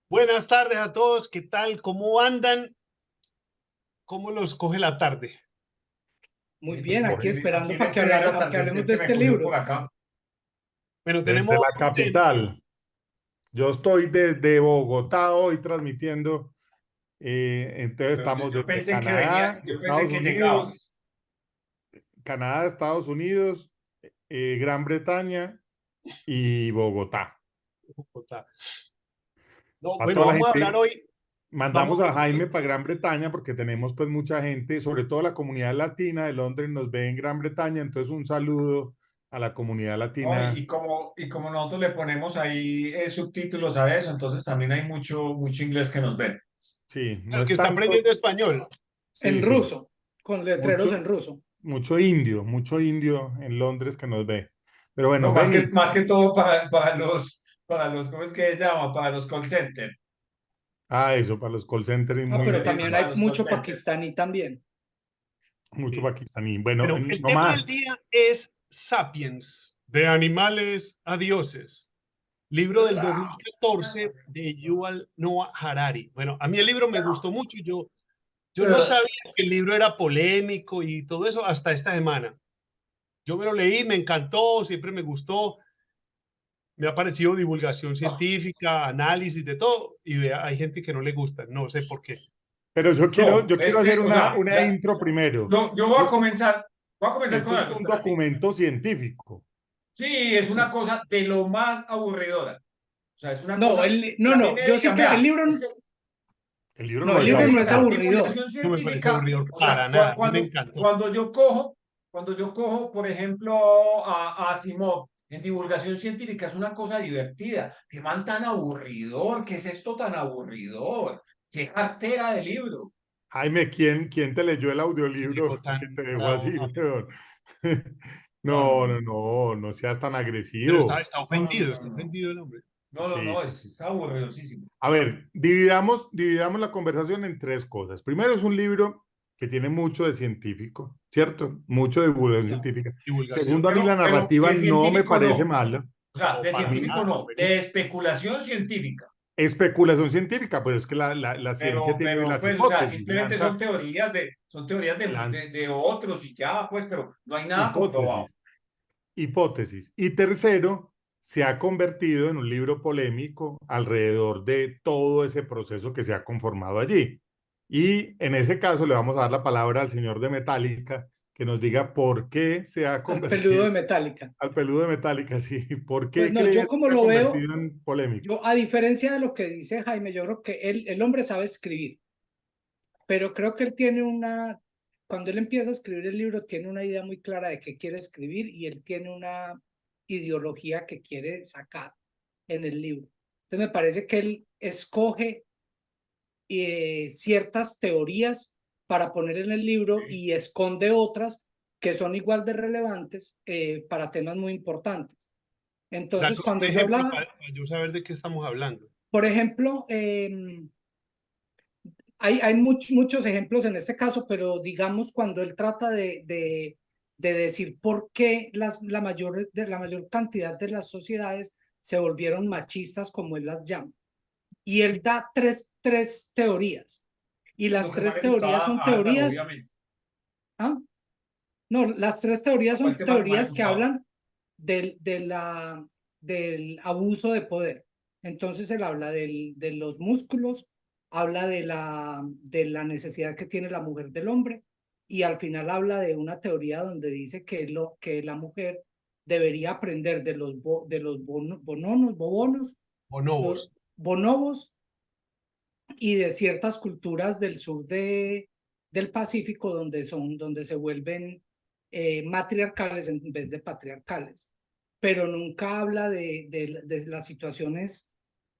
Buenas tardes a todos, ¿qué tal? ¿Cómo andan? ¿Cómo los coge la tarde? Muy Pues bien, por aquí aquí esperando en para que, este bello para que hablemos atardecer de que me este cogió por libro. acá. Bueno, tenemos Desde la un tema. capital. Yo estoy desde Bogotá hoy transmitiendo. Entonces Pero estamos yo desde pensé que venía, Canadá, yo pensé Estados que Unidos, llegabas. Estados Unidos, Gran Bretaña y Bogotá. No, A bueno, toda la vamos a hablar gente, hoy. mandamos a Jaime para Gran Bretaña porque tenemos pues mucha gente, sobre todo la comunidad latina de Londres nos ve en Gran Bretaña. Entonces un saludo a la comunidad ¿No? latina. Y como nosotros le ponemos ahí subtítulos a eso, entonces también hay mucho inglés que nos ven. Sí, no El que es está tanto. aprendiendo español. Sí, En sí. ruso, con letreros Mucho, en ruso. mucho indio en Londres que nos ve. Pero bueno, No, vení. más que todo para los, ¿cómo es que se llama? Para los call center. Ah, eso, para los call centers y Ah, muy pero Eso también para hay los call mucho centers. pakistaní también. mucho Sí. pakistaní. Bueno, Bueno, el no tema del más. día es Sapiens, de animales a dioses. Libro del 2014 de Yuval Noah Harari. Bueno, a mí el libro me gustó mucho. Yo no sabía que el libro era polémico y todo eso hasta esta semana. Yo me lo leí, me encantó, siempre me gustó. Me ha parecido divulgación científica, análisis de todo, y vea, hay gente que no le gusta, no sé por qué. Pero No, yo es quiero que, hacer o sea, una intro primero. no, yo voy a Esto, comenzar con esto es algo, un espérate. documento científico. Sí, es una cosa de lo más aburridora. O sea, es una No, cosa, no, a mí no, me yo sí digan, creo, el vea, libro, es que, El libro no, no el es mire, libro no es vea, aburrido. aburrido. divulgación No me parece científica, aburrido o sea, para nada, a mí me encantó. cuando yo cojo, por ejemplo, a Asimov en divulgación científica, es una cosa divertida. Qué man tan aburridor, ¿qué es esto tan aburridor? Qué cartera de libro. Jaime, ¿quién te leyó el Y audiolibro llegó que tan te dejó bravo, así, weón? No, no, No, no. no, no, no seas tan pero agresivo. No, no, no, está no, no. ofendido el hombre. No, no, Sí, no, sí, sí. es aburridosísimo. A ver, dividamos la conversación en tres cosas. Primero, es un libro que tiene mucho de científico, ¿cierto? Mucho de divulgación Claro, científica. divulgación. Segundo, a mí la Pero narrativa de no me científico parece no. mala. O sea, No, de A para mí, científico nada, no, de especulación científica. especulación científica, pero es que la ciencia tiene Pero las pues, o sea, hipótesis, simplemente son teorías lanza de otros y ya, pues, pero no hay nada comprobado. hipótesis, hipótesis. Y tercero, se ha convertido en un libro polémico alrededor de todo ese proceso que se ha conformado allí. Y en ese caso le vamos a dar la palabra al señor de Metallica, que nos diga por qué se ha Al peludo convertido, de Metallica. al peludo de Metallica, sí, por Pues qué no, yo crees que como se ha lo veo, convertido en polémico. yo a diferencia de lo que dice Jaime, yo creo que el hombre sabe escribir, pero creo que él tiene cuando él empieza a escribir el libro, tiene una idea muy clara de qué quiere escribir y él tiene una ideología que quiere sacar en el libro. Entonces me parece que él escoge ciertas teorías para poner en el libro y esconde otras que son igual de relevantes para temas muy importantes. Entonces, Danos un cuando yo ejemplo hablaba, para yo saber de qué estamos hablando. por ejemplo, hay muchos ejemplos en este caso, pero digamos cuando él trata de decir por qué la mayor cantidad de las sociedades se volvieron machistas, como él las llama. Y él da tres teorías. Y Y lo las que más tres le teorías gustaba son a Álvaro, teorías, obviamente. ¿ah? No, las tres teorías ¿Cuál son tema que más le teorías que gustaba? hablan del, de del abuso de poder. Entonces él habla de los músculos, habla de la necesidad que tiene la mujer del hombre y al final habla de una teoría donde dice que la mujer debería aprender de bobonos, los Bonobos. bonobos y de ciertas culturas del sur del Pacífico donde se vuelven matriarcales en vez de patriarcales, pero nunca habla de las situaciones,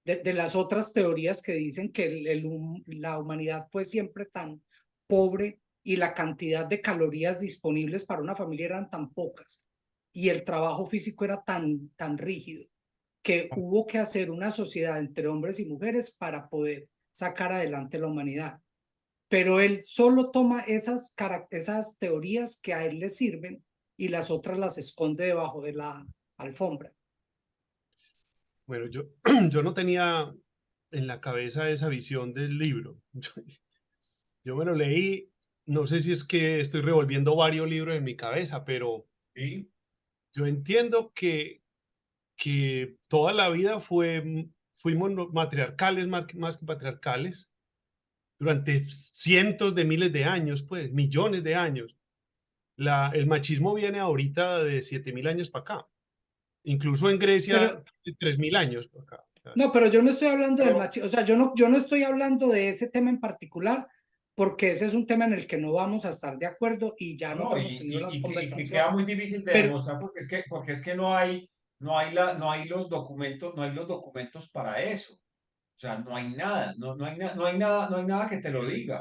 de las otras teorías que dicen que la humanidad fue siempre tan pobre y la cantidad de calorías disponibles para una familia eran tan pocas y el trabajo físico era tan rígido que hubo que hacer una sociedad entre hombres y mujeres para poder sacar adelante la humanidad. Pero él solo toma esas teorías que a él le sirven y las otras las esconde debajo de la alfombra. Bueno, yo no tenía en la cabeza esa visión del libro. Yo me lo leí, no sé si es que estoy revolviendo varios libros en mi cabeza, pero ¿sí? yo entiendo que toda la vida fuimos matriarcales más que patriarcales durante cientos de miles de años, pues millones de años. El machismo viene ahorita de 7.000 años para acá. Incluso en Grecia, Pero, 3.000 años para acá. no, pero yo no estoy hablando del Pero, machismo, o sea, yo no estoy hablando de ese tema en particular, porque ese es un tema en el que no vamos a estar de acuerdo y ya no, nosotros hemos tenido las y que queda conversaciones. muy difícil de Pero, demostrar porque es que no hay los documentos, no hay los documentos para eso. O sea, no hay nada, no hay nada que te lo diga.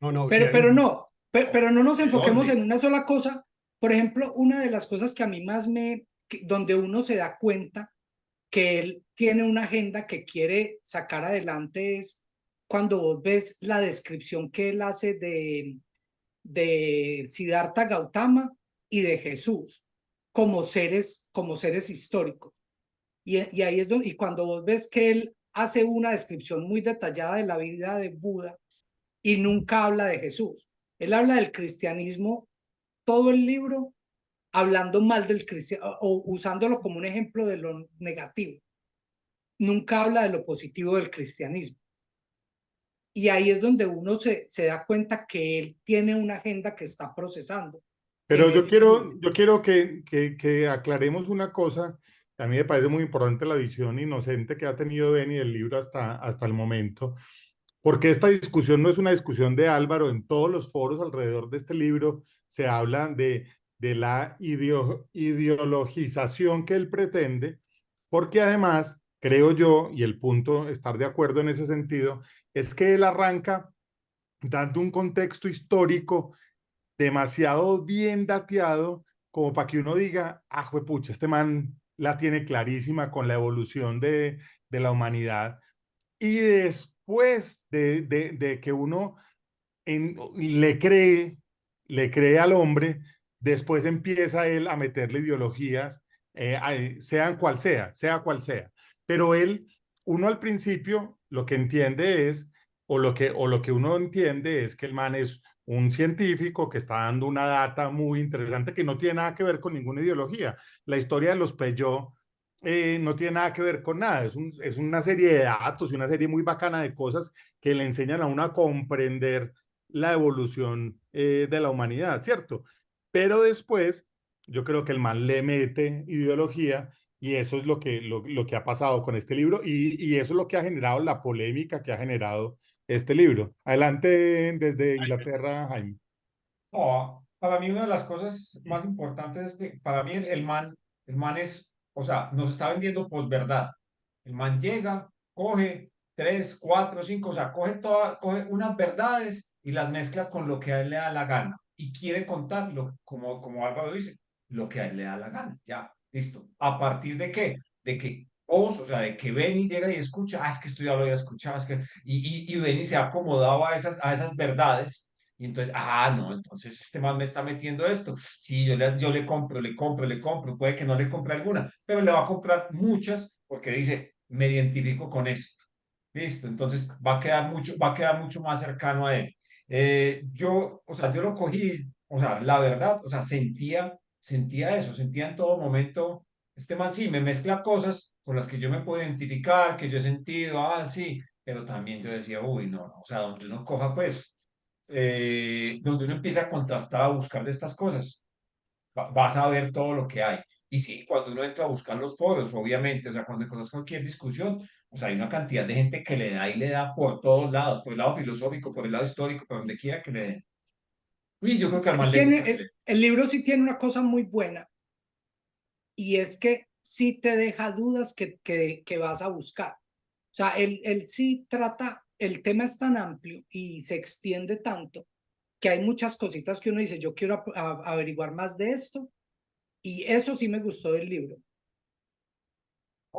No, no, sí pero, hay pero un... no, pero no nos ¿De enfoquemos dónde? en una sola cosa. Por ejemplo, una de las cosas que a mí más donde uno se da cuenta que él tiene una agenda que quiere sacar adelante es cuando vos ves la descripción que él hace de Siddhartha Gautama y de Jesús como seres históricos. Y ahí es donde, y cuando vos ves que él hace una descripción muy detallada de la vida de Buda y nunca habla de Jesús. Él habla del cristianismo todo el libro hablando mal del cristianismo o usándolo como un ejemplo de lo negativo. Nunca habla de lo positivo del cristianismo. Y ahí es donde uno se da cuenta que él tiene una agenda que está procesando en Pero este libro. yo quiero que aclaremos una cosa. A mí me parece muy importante la visión inocente que ha tenido Beni del libro hasta el momento, porque esta discusión no es una discusión de Álvaro. En todos los foros alrededor de este libro se habla de la ideologización que él pretende, porque además, creo yo, y el punto, estar de acuerdo en ese sentido, es que él arranca dando un contexto histórico demasiado bien dateado como para que uno diga, ah, juepucha, este man la tiene clarísima con la evolución de la humanidad. Y después de que uno le cree al hombre, después empieza él a meterle ideologías, sean cual sea cual sea. Pero él, uno al principio, lo que entiende es, o lo que uno entiende es que el man es un científico que está dando una data muy interesante que no tiene nada que ver con ninguna ideología. La historia de los Peugeot no tiene nada que ver con nada, es una serie de datos y una serie muy bacana de cosas que le enseñan a uno a comprender la evolución de la humanidad, ¿cierto? Pero después, yo creo que el man le mete ideología y eso es lo que ha pasado con este libro y eso es lo que ha generado la polémica que ha generado este libro. Adelante desde Inglaterra, Jaime. No, para mí una de las cosas más importantes es que para mí el man es, o sea, nos está vendiendo posverdad. El man llega, coge tres, cuatro, cinco, o sea, coge unas verdades y las mezcla con lo que a él le da la gana. Y quiere contarlo, como Álvaro dice, lo que a él le da la gana. Ya, listo. ¿A partir de qué? De que vos, o sea, de que Benny llega y escucha, ah, es que esto ya lo había escuchado, es que, y Benny se ha acomodado a esas verdades y entonces, ah, no, entonces este man me está metiendo esto. Sí, yo le compro, le compro, puede que no le compre alguna, pero le va a comprar muchas porque dice, me identifico con esto. Listo, entonces va a quedar mucho más cercano a él. O sea, yo lo cogí, o sea, la verdad, o sea, sentía eso, sentía en todo momento, este man sí, me mezcla cosas con las que yo me puedo identificar, que yo he sentido, ah, sí, pero también yo decía, uy, no, no, o sea, donde uno coja, pues donde uno empieza a contrastar, a buscar de estas cosas, vas a ver todo lo que hay. Y sí, cuando uno entra a buscar los foros, obviamente, o sea, cuando encuentras cualquier discusión, o sea, hay una cantidad de gente que le da y le da por todos lados, por el lado filosófico, por el lado histórico, por donde quiera que le den. Y yo creo que al Él man le tiene, gusta que le den. el libro sí tiene una cosa muy buena y es que sí te deja dudas que vas a buscar. O sea, él sí trata, el tema es tan amplio y se extiende tanto que hay muchas cositas que uno dice, yo quiero averiguar más de esto, y eso sí me gustó del libro,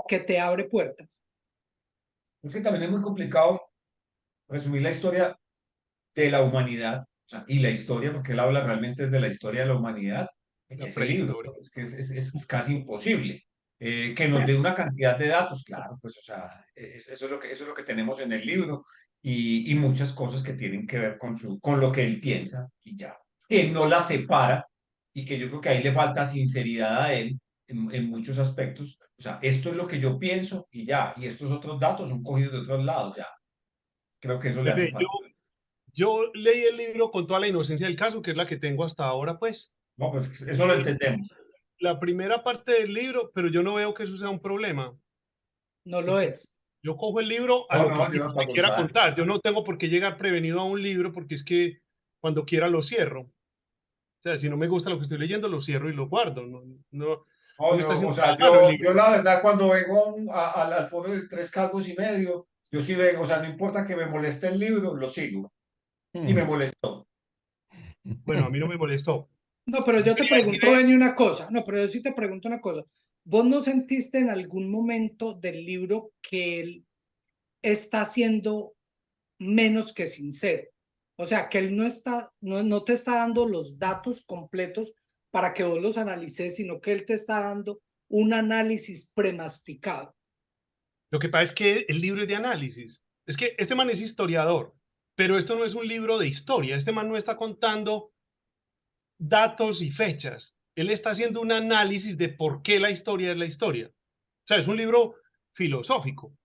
que te abre puertas. Es que también es muy complicado resumir la historia de la humanidad, o sea, y la historia, porque él habla realmente de la historia de la humanidad en La ese libro, prehistoria. es casi imposible. que nos dé una cantidad de datos, claro, pues, o sea, eso es lo que tenemos en el libro y muchas cosas que tienen que ver con lo que él piensa y ya, que no la separa y que yo creo que ahí le falta sinceridad a él en muchos aspectos. O sea, esto es lo que yo pienso y ya, y estos otros datos son cogidos de otros lados, ya. Creo que eso le hace Pepe, falta. yo leí el libro con toda la inocencia del caso, que es la que tengo hasta ahora, pues. No, pues eso lo entendemos. La primera parte del libro, pero yo no veo que eso sea un problema, No lo porque es. yo cojo el libro a No, lo que no, el yo libro no me puedo quiera gozar. contar. Yo no tengo por qué llegar prevenido a un libro, porque es que cuando quiera lo cierro. O sea, si no me gusta lo que estoy leyendo, lo cierro y lo guardo. No, no, no No, me está o haciendo sea, nada malo el yo libro. la verdad cuando vengo al foro de 3 calvos y medio, yo sí vengo, o sea, no importa que me moleste el libro, lo sigo. Y me molestó. Bueno, a mí no me molestó. No, pero yo te Quería decir pregunto, es, Benny, una cosa. No, pero yo sí te pregunto una cosa. ¿Vos no sentiste en algún momento del libro que él está siendo menos que sincero? O sea, que él no te está dando los datos completos para que vos los analices, sino que él te está dando un análisis premasticado. lo que pasa es que el libro es de análisis. Es que este man es historiador, pero esto no es un libro de historia. Este man no está contando datos y fechas. Él está haciendo un análisis de por qué la historia es la historia. O sea, es un libro filosófico.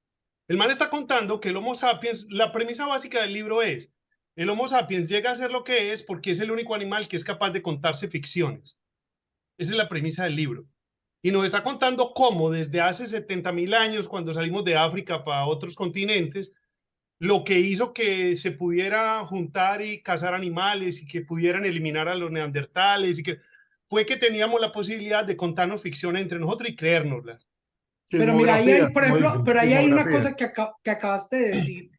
El man está contando que el Homo sapiens, la premisa básica del libro es, el Homo sapiens llega a ser lo que es porque es el único animal que es capaz de contarse ficciones. Esa es la premisa del libro. Y nos está contando cómo desde hace 70.000 años, cuando salimos de África para otros continentes, lo que hizo que se pudiera juntar y cazar animales y que pudieran eliminar a los neandertales y que fue que teníamos la posibilidad de contarnos ficciones entre nosotros y creérnoslas. Pero mira, ahí hay, Chismografía, por como ejemplo, dicen, pero ahí hay una chismografía. cosa que acabaste de decir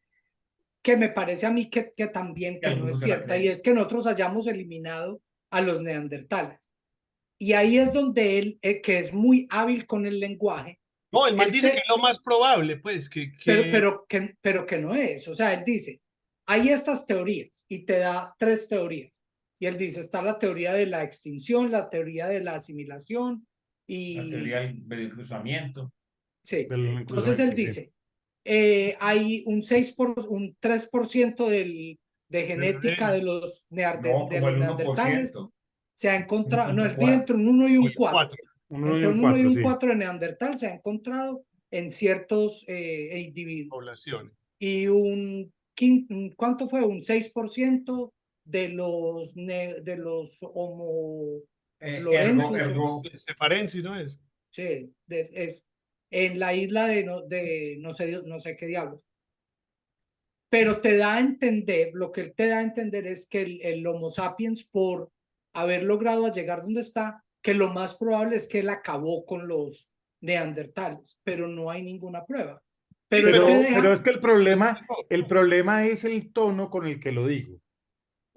que me parece a mí que también Y que no algunos es se la cierta, y creen. es que nosotros hayamos eliminado a los neandertales. Y ahí es donde él, que es muy hábil con el lenguaje, No, el man él dice que es te, lo más probable, pues, pero que no es. O sea, él dice, hay estas teorías y te da tres teorías. Y él dice, está la teoría de la extinción, la teoría de la asimilación La y teoría del cruzamiento. sí. Del Entonces él cruzamiento, sí. dice, hay un 3% de del genética ADN, No, de como los el uno por neandertales. ciento Se ha uno encontrado, no, punto él dice cuatro entre un 1 y o un el 4. 4. Uno y Entre un un 1 y cuatro, un sí. 4 de neandertal se ha encontrado en ciertos individuos. Poblaciones. Y ¿cuánto fue? Un 6% de los Homo Ergo, lorenzus, ergo, Sefarensis, ¿no es? sí, es en la isla de no sé qué diablos. Pero te da a entender, lo que él te da a entender es que el Homo sapiens, por haber logrado llegar donde está, que lo más probable es que él acabó con los neandertales, pero no hay ninguna prueba. Sí, Pero él te Pero deja, es que el problema es el tono con el que lo digo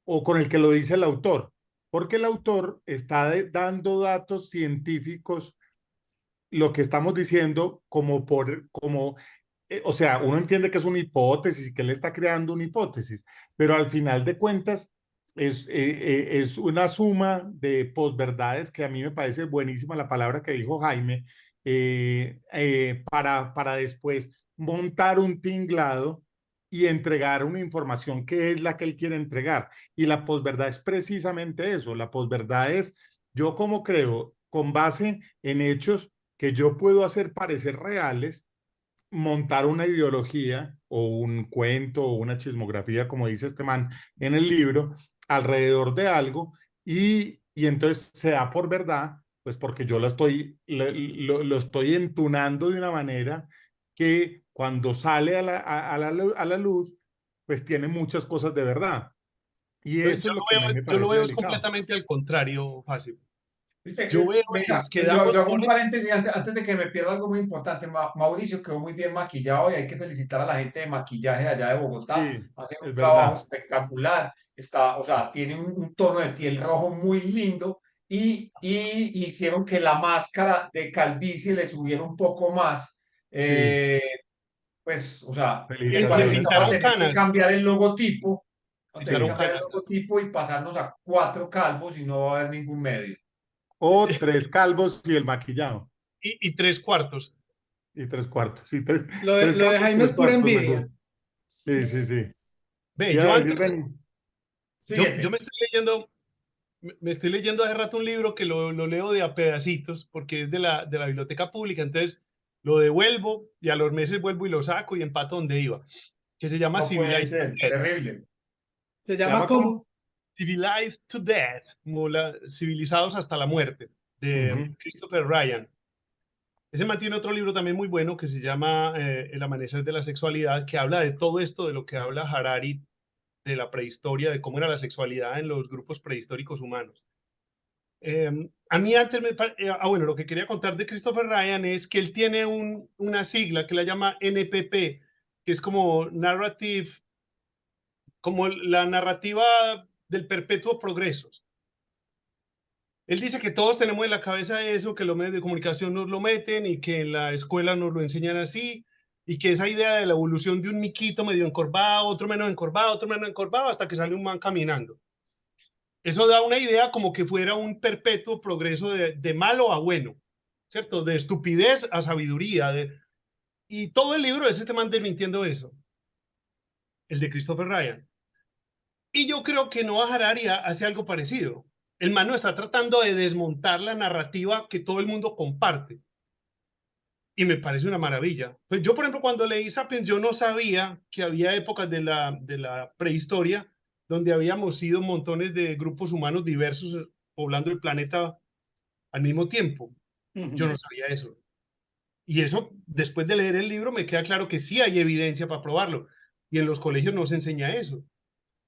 o con el que lo dice el autor, porque el autor está dando datos científicos, lo que estamos diciendo o sea, uno entiende que es una hipótesis y que él está creando una hipótesis, pero al final de cuentas es una suma de posverdades que a mí me parece buenísima la palabra que dijo Jaime, para después montar un tinglado y entregar una información que es la que él quiere entregar. Y la posverdad es precisamente eso. La posverdad es, yo como creo, con base en hechos que yo puedo hacer parecer reales, montar una ideología o un cuento o una chismografía, como dice este man en el libro, alrededor de algo y entonces se da por verdad, pues porque yo lo estoy entunando de una manera que cuando sale a la luz, pues tiene muchas cosas de verdad. Y eso es lo que a mí me Yo lo parece veo es delicado. completamente al contrario, fácil. ¿viste? Yo veo Venga, es que yo damos hago por un hecho. paréntesis antes de que me pierda algo muy importante. Mauricio quedó muy bien maquillado y hay que felicitar a la gente de maquillaje de allá de Bogotá. Sí, Hace un es trabajo verdad. espectacular. Está, o sea, tiene un tono de piel rojo muy lindo y hicieron que la máscara de calvicie le subiera un poco más. Sí, Eh, pues, o sea, me Y le parece que felicitaciones. vamos a pintaron tener que canas, cambiar el logotipo. Vamos a tener que pintaron Sí. cambiar el canas también. logotipo y pasarnos a 4 calvos y no va a haber ningún medio. O tres calvos y el maquillado. y 3/4. Y 3/4. Sí, tres, Lo tres de cuartos, Jaime es pura 3/4 me envidia. gusta. Sí, sí, sí. Ve, Iba yo a decir, antes, Benny. yo me Siguiente. estoy leyendo, me estoy leyendo hace rato un libro que lo leo de a pedacitos porque es de la biblioteca pública, entonces lo devuelvo y a los meses vuelvo y lo saco y empato donde iba, que se llama No puede Civilized to ser, Death. terrible. Se ¿Se llama llama cómo? como Civilized to Death, como civilizados hasta la muerte, de Ujú. Christopher Ryan. Ese mantiene otro libro también muy bueno que se llama El amanecer de la sexualidad, que habla de todo esto de lo que habla Harari de la prehistoria, de cómo era la sexualidad en los grupos prehistóricos humanos. A mí antes bueno, lo que quería contar de Christopher Ryan es que él tiene una sigla que la llama NPP, que es como Narrative, como la narrativa del perpetuo progreso. Él dice que todos tenemos en la cabeza eso, que los medios de comunicación nos lo meten y que en la escuela nos lo enseñan así, y que esa idea de la evolución de un miquito medio encorvado, otro menos encorvado, hasta que sale un man caminando. Eso da una idea como que fuera un perpetuo progreso de malo a bueno, ¿cierto? De estupidez a sabiduría. Y todo el libro es este man desmintiendo eso, el de Christopher Ryan. Y yo creo que Noah Harari hace algo parecido. El man no está tratando de desmontar la narrativa que todo el mundo comparte. Y me parece una maravilla. Pues yo, por ejemplo, cuando leí Sapiens, yo no sabía que había épocas de la prehistoria donde habíamos sido montones de grupos humanos diversos poblando el planeta al mismo tiempo. Yo no sabía eso. Y eso, después de leer el libro, me queda claro que sí hay evidencia para probarlo. Y en los colegios no se enseña eso.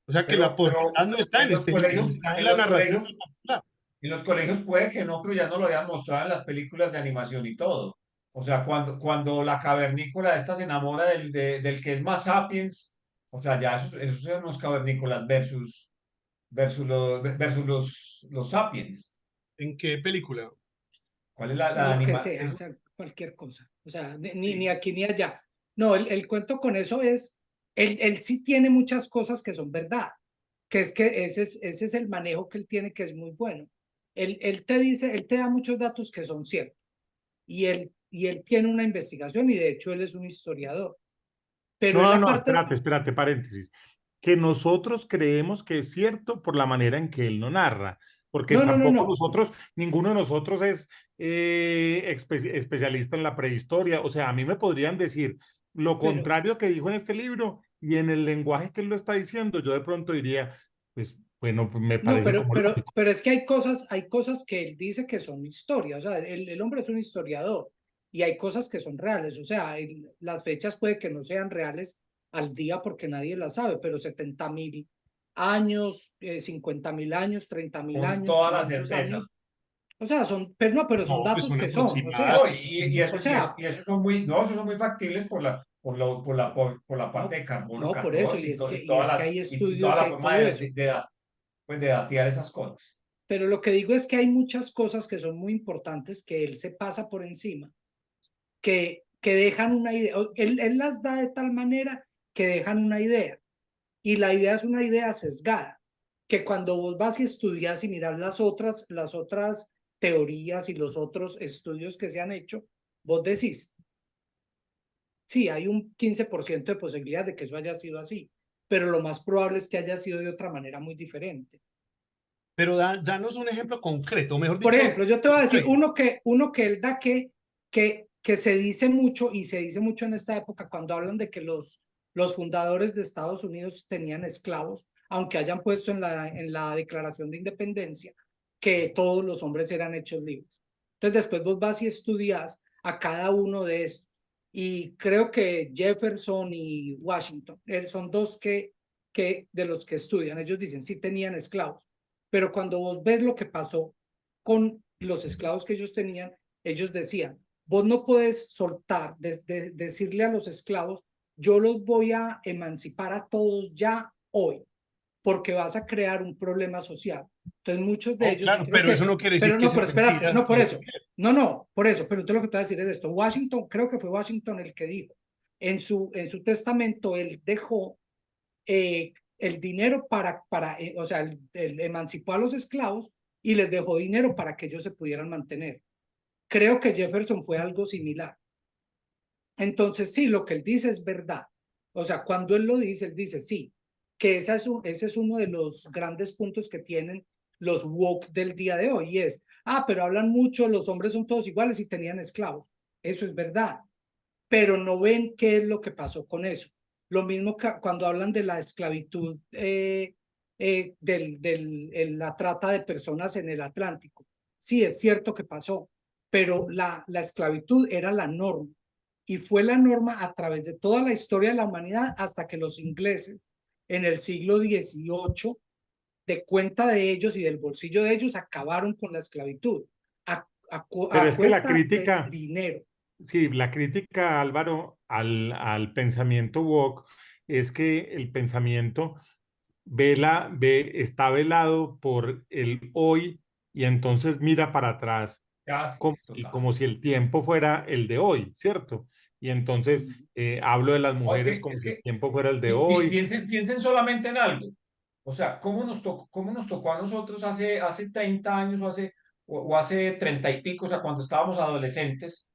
O sea que la Pero posibilidad no está en este libro, está en la narrativa popular. en los colegios puede que no, pero ya no lo habían mostrado en las películas de animación y todo. O sea, cuando la cavernícola esta se enamora del que es más sapiens, o sea, ya esos son los cavernícolas versus los sapiens. ¿En qué película? ¿Cuál es la lo que anima? sea, o sea, cualquier cosa. O sea, ni Sí. aquí ni allá. No, el cuento con eso es, él sí tiene muchas cosas que son verdad, que es que ese es el manejo que él tiene que es muy bueno. Él te dice, él te da muchos datos que son ciertos y él tiene una investigación y de hecho él es un historiador. Pero él No, no, aparte, espérate, paréntesis. Que nosotros creemos que es cierto por la manera en que él lo narra, porque tampoco no, nosotros, ninguno de nosotros es especialista en la prehistoria. O sea, a mí me podrían decir lo pero contrario que dijo en este libro y en el lenguaje que él lo está diciendo, yo de pronto diría, pues bueno, pues me no, parece como lógico. pero es que hay cosas que él dice que son historia, o sea, el hombre es un historiador y hay cosas que son reales, o sea, las fechas puede que no sean reales al día porque nadie las sabe, pero 70.000 años, 50.000 años, 30.000 Con años, toda la 500 certeza. años, o sea, pero son No, pues datos son que son, aproximadas. No, o sea, y eso son muy, no, esos son muy factibles por la parte no, de carbono no por eso, 14 y es que hay y toda estudios y la hay forma todo eso. pues de datear esas cosas. Pero lo que digo es que hay muchas cosas que son muy importantes que él se pasa por encima, que dejan una idea, él las da de tal manera que dejan una idea, y la idea es una idea sesgada, que cuando vos vas y estudias y miras las otras teorías y los otros estudios que se han hecho, vos decís, sí, hay un 15% de posibilidad de que eso haya sido así, pero lo más probable es que haya sido de otra manera muy diferente. Pero danos un ejemplo concreto, o mejor Por dicho, ejemplo, yo te voy a decir tres. uno que él da que se dice mucho y se dice mucho en esta época cuando hablan de que los fundadores de Estados Unidos tenían esclavos, aunque hayan puesto en la Declaración de Independencia que todos los hombres eran hechos libres. Entonces después vos vas y estudias a cada uno de estos. Y creo que Jefferson y Washington son dos que de los que estudian. Ellos dicen sí tenían esclavos, pero cuando vos ves lo que pasó con los esclavos que ellos tenían, ellos decían, vos no puedes soltar, decirle a los esclavos, yo los voy a emancipar a todos ya hoy, porque vas a crear un problema social. Entonces muchos de Oh, ellos, y claro, creo pero eso que, no quiere decir pero que no, se pero espérate, mentira no por y eso. eso, no, por eso, pero entonces lo que te voy a decir es esto, Washington, creo que fue Washington el que dijo, en su testamento él dejó el dinero o sea, emancipó a los esclavos y les dejó dinero para que ellos se pudieran mantener. Creo que Jefferson fue algo similar. Entonces, sí, lo que él dice es verdad. O sea, cuando él lo dice, él dice, sí, que ese es uno de los grandes puntos que tienen los woke del día de hoy. Y es, pero hablan mucho, los hombres son todos iguales y tenían esclavos. Eso es verdad. Pero no ven qué es lo que pasó con eso. Lo mismo que cuando hablan de la esclavitud, la trata de personas en el Atlántico. Sí, es cierto que pasó, pero la esclavitud era la norma y fue la norma a través de toda la historia de la humanidad hasta que los ingleses en el siglo XVIII, de cuenta de ellos y del bolsillo de ellos, acabaron con la esclavitud Pero a es que la cuesta de crítica, dinero. sí, la crítica, Álvaro, al pensamiento woke es que el pensamiento está velado por el hoy y entonces mira para atrás Casi, como, es total. como si el tiempo fuera el de hoy, ¿cierto? Y entonces hablo de las No, mujeres como es si el que tiempo fuera el de hoy. piensen solamente en algo. O sea, cómo nos tocó a nosotros hace 30 años o hace 30 y pico, o sea, cuando estábamos adolescentes,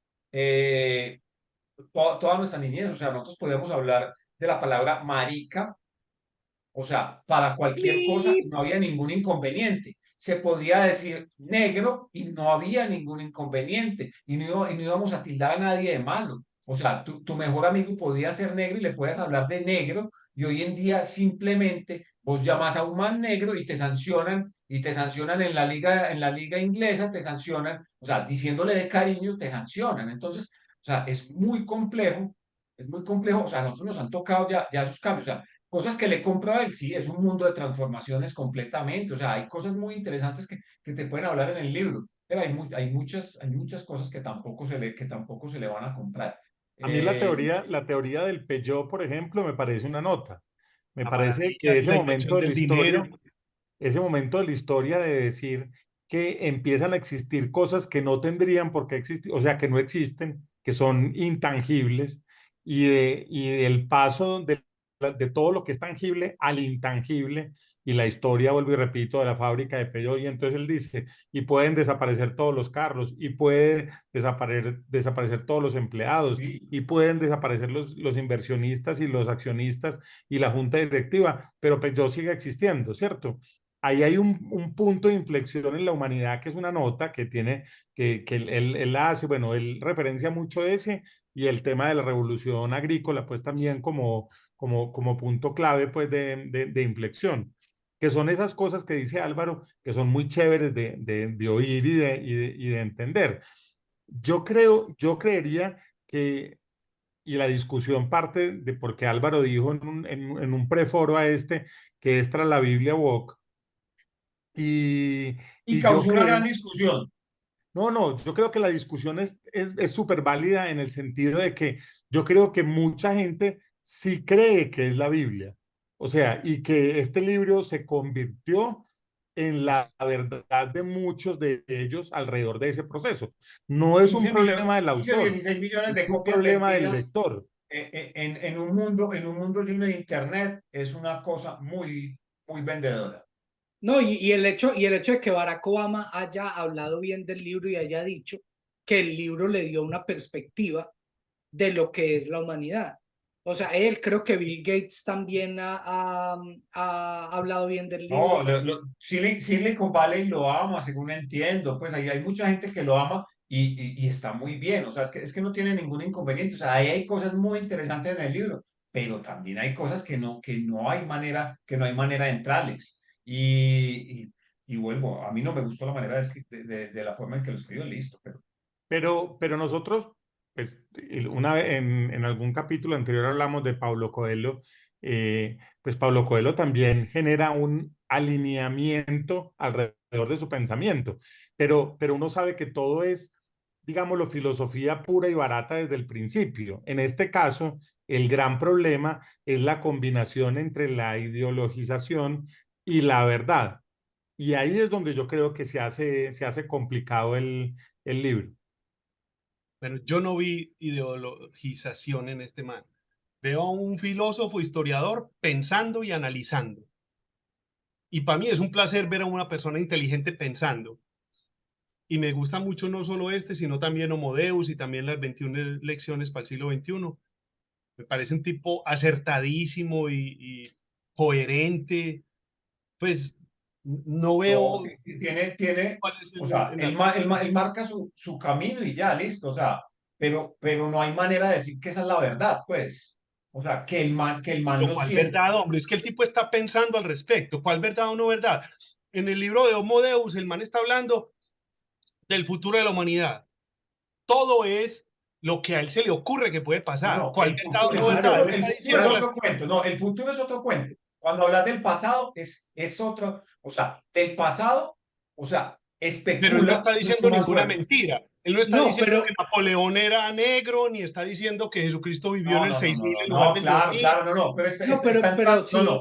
toda nuestra niñez, o sea, nosotros podíamos hablar de la palabra marica, o sea, para cualquier cosa no había ningún inconveniente. Se podía decir negro y no había ningún inconveniente. Y no íbamos a tildar a nadie de malo. O sea, tu mejor amigo podía ser negro y le puedes hablar de negro. Y hoy en día simplemente vos llamas a un man negro y te sancionan en la liga inglesa, te sancionan, o sea, diciéndole de cariño, te sancionan. Entonces, o sea, es muy complejo. O sea, a nosotros nos han tocado ya esos cambios. O sea, cosas que le compro a él, sí, es un mundo de transformaciones completamente. O sea, hay cosas muy interesantes que te pueden hablar en el libro, pero hay muchas cosas que tampoco se le van a comprar. A mí Eh, la teoría del Peugeot, por ejemplo, me parece una nota. Me La parece maravilla que y la invención del dinero. ese momento de la historia de decir que empiezan a existir cosas que no tendrían por qué existir, o sea, que no existen, que son intangibles, y del paso de todo lo que es tangible al intangible, y la historia, vuelvo y repito, de la fábrica de Peugeot, y entonces él dice, y pueden desaparecer todos los carros, y puede desaparecer todos los empleados, y, y pueden desaparecer los inversionistas y los accionistas y la junta directiva, pero Peugeot sigue existiendo, ¿cierto? Ahí hay un punto de inflexión en la humanidad que es una nota que tiene, que él hace, bueno, él referencia mucho ese y el tema de la revolución agrícola, pues también como punto clave, pues de inflexión, que son esas cosas que dice Álvaro, que son muy chéveres de oír y de entender. Yo creería que, y la discusión parte de porque Álvaro dijo en un preforo a este, que es tras la Biblia Woke, y, y y yo causó una creo, gran discusión. no, yo creo que la discusión es súper válida en el sentido de que yo creo que mucha gente sí cree que es la Biblia. O sea, y que este libro se convirtió en la verdad de muchos de ellos alrededor de ese proceso. No es un 15 millones, problema del 15 autor, 16 millones es de un copias problema del vendidas lector. en un mundo lleno de internet es una cosa muy vendedora. No, y el hecho de que Barack Obama haya hablado bien del libro y haya dicho que el libro le dio una perspectiva de lo que es la humanidad. O sea, él, creo que Bill Gates también ha hablado bien del No, libro. Silicon Valley lo ama, según entiendo, pues ahí hay mucha gente que lo ama y está muy bien, o sea, es que no tiene ningún inconveniente, o sea, ahí hay cosas muy interesantes en el libro, pero también hay cosas que no hay manera de entrarles. Y vuelvo, a mí no me gustó la manera de la forma en que lo escribió, listo, pero Pero nosotros, pues, una vez en algún capítulo anterior hablamos de Paulo Coelho, pues Paulo Coelho también genera un alineamiento alrededor de su pensamiento, pero uno sabe que todo es, digámoslo, filosofía pura y barata desde el principio. En este caso, el gran problema es la combinación entre la ideologización y la verdad. Y ahí es donde yo creo que se hace complicado el libro. Pero yo no vi ideologización en este man. Veo a un filósofo, historiador, pensando y analizando. Y para mí es un placer ver a una persona inteligente pensando. y me gusta mucho no solo este, sino también Homo Deus y también las 21 lecciones para el siglo XXI. Me parece un tipo acertadísimo y coherente. Pues no No, veo tiene, cuál es o sea, el él marca su camino y ya, listo, o sea, pero no hay manera de decir que esa es la verdad, pues. O sea, que el man Pero lo ¿cuál siente. verdad, hombre? Es que el tipo está pensando al respecto. ¿Cuál verdad o no verdad? En el libro de Homo Deus, el man está hablando del futuro de la humanidad. Todo es lo que a él se le ocurre que puede No, pasar. no, ¿Cuál verdad o no verdad? Él el está futuro es diciendo las... otro cuento, no, el futuro es otro cuento. Cuando hablas del pasado es otro, o sea, del pasado, o sea, Pero él no especula está mucho diciendo más ninguna fuerte. mentira. Él no está No, diciendo pero que Napoleón era negro, ni está diciendo que Jesucristo vivió en No, el no, no, no, 6000 no, en lugar no, del claro, 2000. claro, no, no, pero no, está entrando, no, no, sí, dale, no,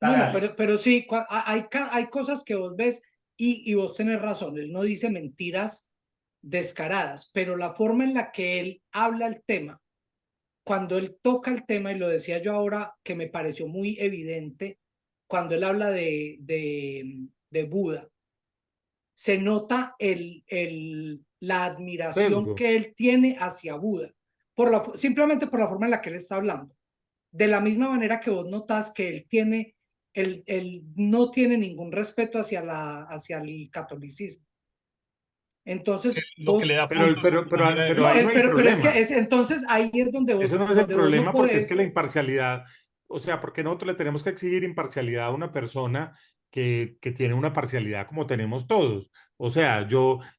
no, dale. pero sí, hay cosas que vos ves y vos tenés razón, él no dice mentiras descaradas, pero la forma en la que él habla el tema, cuando él toca el tema, y lo decía yo ahora que me pareció muy evidente, cuando él habla de Buda, se nota la admiración Sesgo. que él tiene hacia Buda, simplemente por la forma en la que él está hablando. De la misma manera que vos notas que él no tiene ningún respeto hacia el catolicismo. Entonces, Lo que le vos, da puntos a su manera de Pero no, ver. ahí no hay pero es que problema. entonces ahí es Eso no es el donde vos no problema porque es que podés. la imparcialidad, o sea, porque nosotros le tenemos que exigir imparcialidad a una persona que tiene una parcialidad como tenemos todos. O sea,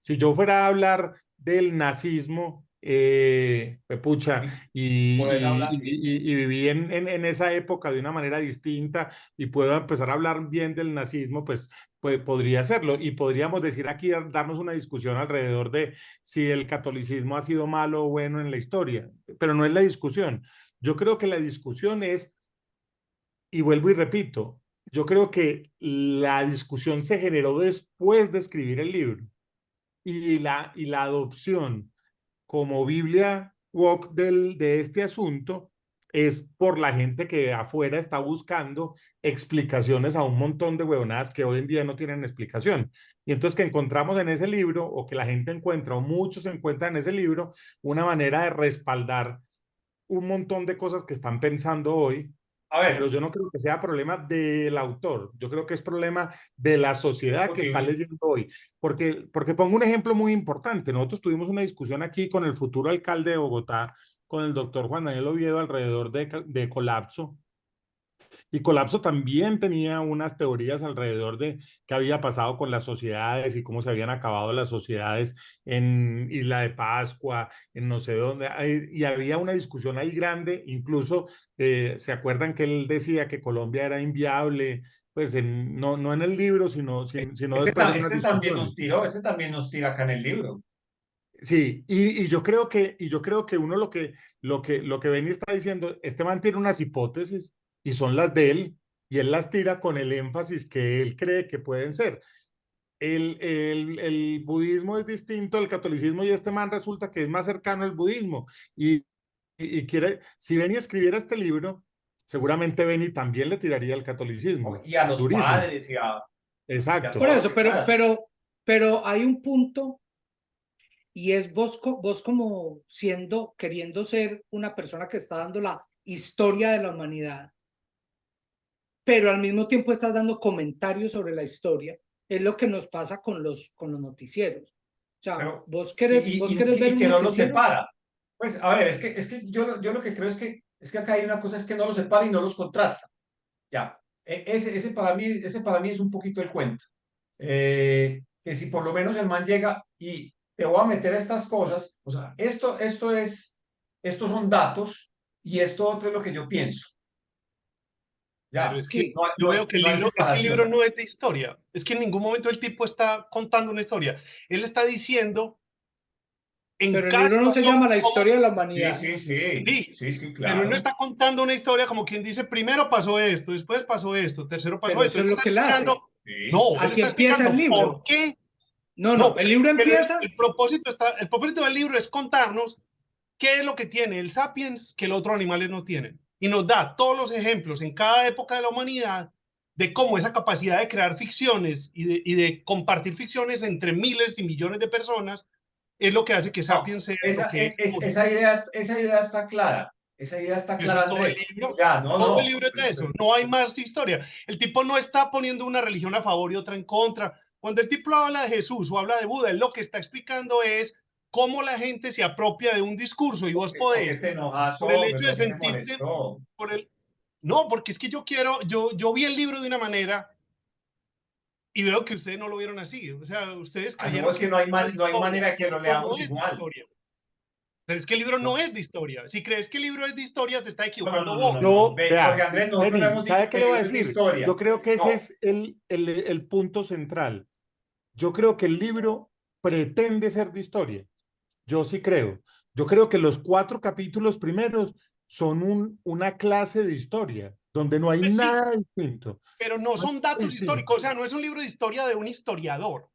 si yo fuera a hablar del nazismo, pucha, Puedes hablar, sí. y viví en esa época de una manera distinta y puedo empezar a hablar bien del nazismo, pues podría hacerlo. Y podríamos decir aquí, darnos una discusión alrededor de si el catolicismo ha sido malo o bueno en la historia, pero no es la discusión. Yo creo que la discusión es, y vuelvo y repito, yo creo que la discusión se generó después de escribir el libro y la adopción como Biblia woke de este asunto es por la gente que afuera está buscando explicaciones a un montón de huevonadas que hoy en día no tienen explicación. Y entonces que encontramos en ese libro, o que la gente encuentra, o muchos encuentran en ese libro, una manera de respaldar un montón de cosas que están pensando hoy, A pero ver, yo no creo que sea problema del autor, yo creo que es problema de la es sociedad que está posible. leyendo hoy. Porque pongo un ejemplo muy importante. Nosotros tuvimos una discusión aquí con el futuro alcalde de Bogotá, con el doctor Juan Daniel Oviedo, alrededor de Colapso. Y Colapso también tenía unas teorías alrededor de qué había pasado con las sociedades y cómo se habían acabado las sociedades en Isla de Pascua, en no sé dónde. Y había una discusión ahí grande, incluso se acuerdan que él decía que Colombia era inviable, pues no en el libro, sino después en unas discusiones. Ese también nos tira acá en el libro. Sí, y yo creo que uno lo que Benny está diciendo, este man tiene unas hipótesis y son las de él, y él las tira con el énfasis que él cree que pueden ser. El budismo es distinto al catolicismo y este man resulta que es más cercano al budismo. Y quiere, si Benny escribiera este libro, seguramente Benny también le tiraría al catolicismo, Y a los durísimo. padres y a Por Exacto. todo lo eso, que puedas. pero hay un punto y es vos como queriendo ser una persona que está dando la historia de la humanidad, pero al mismo tiempo estás dando comentarios sobre la historia. Es lo que nos pasa con los noticieros. O sea, Pero, vos querés ver y un que no lo noticiero, separa. Pues, a ver, es que yo lo que creo es que acá hay una cosa, es que no los separa y no los contrasta. Ya, ese para mí es un poquito el cuento. Que si por lo menos el man llega y te voy a meter estas cosas, o sea, estos son datos y esto otro es lo que yo pienso. Pero Ya, es que sí, yo veo que el no hay libro, es que el libro separación. no es de historia. Es que en ningún momento el tipo está contando una historia. Él está diciendo en pero el cada libro no se situación llama La cómo... historia de la Sí, humanidad. sí, sí, Sí, sí, sí, pero él no claro. está contando una historia como quien dice, primero pasó esto, después pasó esto, tercero pasó Pero esto. eso Él es lo está que él hace. explicando, Sí. no, él Así está empieza el explicando por libro. qué. No, No, no, el libro pero empieza, el propósito del libro es contarnos qué es lo que tiene el sapiens que los otros animales no tienen. Y nos da todos los ejemplos en cada época de la humanidad de cómo esa capacidad de crear ficciones y de compartir ficciones entre miles y millones de personas es lo que hace que No, Sapiens sea lo que es hoy. esa idea está clara. Esa idea está Eso es clara, todo el Andrés. libro. Ya, no, Todo el no. libro es de eso. No hay más historia. El tipo no está poniendo una religión a favor y otra en contra. Cuando el tipo habla de Jesús o habla de Buda, él lo que está explicando es cómo la gente se apropia de un discurso y vos ¿Por qué podés, te enojas, por el hombre? hecho de ¿Por qué te sentirte, molestó? por el... No, porque es que yo vi el libro de una manera y veo que ustedes no lo vieron así. O sea, ustedes Ah, no, creyeron es que que era un libro de no hay historia. manera que El lo libro no leamos es de igual. historia. Pero es que el libro no No, es de historia. Si crees que el libro es de historia, te está no, no, equivocando no, no, vos. no, no. Yo, Porque vea, Andrés, nosotros le Jenny, hemos dicho ¿sabe qué que le el voy a libro es de decir? historia. Yo creo que ese No, es el punto central. Yo creo que el libro pretende ser de historia. Yo sí creo. Yo creo que los 4 capítulos primeros son una clase de historia, donde no hay Pues sí, nada distinto. pero no No hay son nada datos distinto. históricos. O sea, no es un libro de historia de un historiador.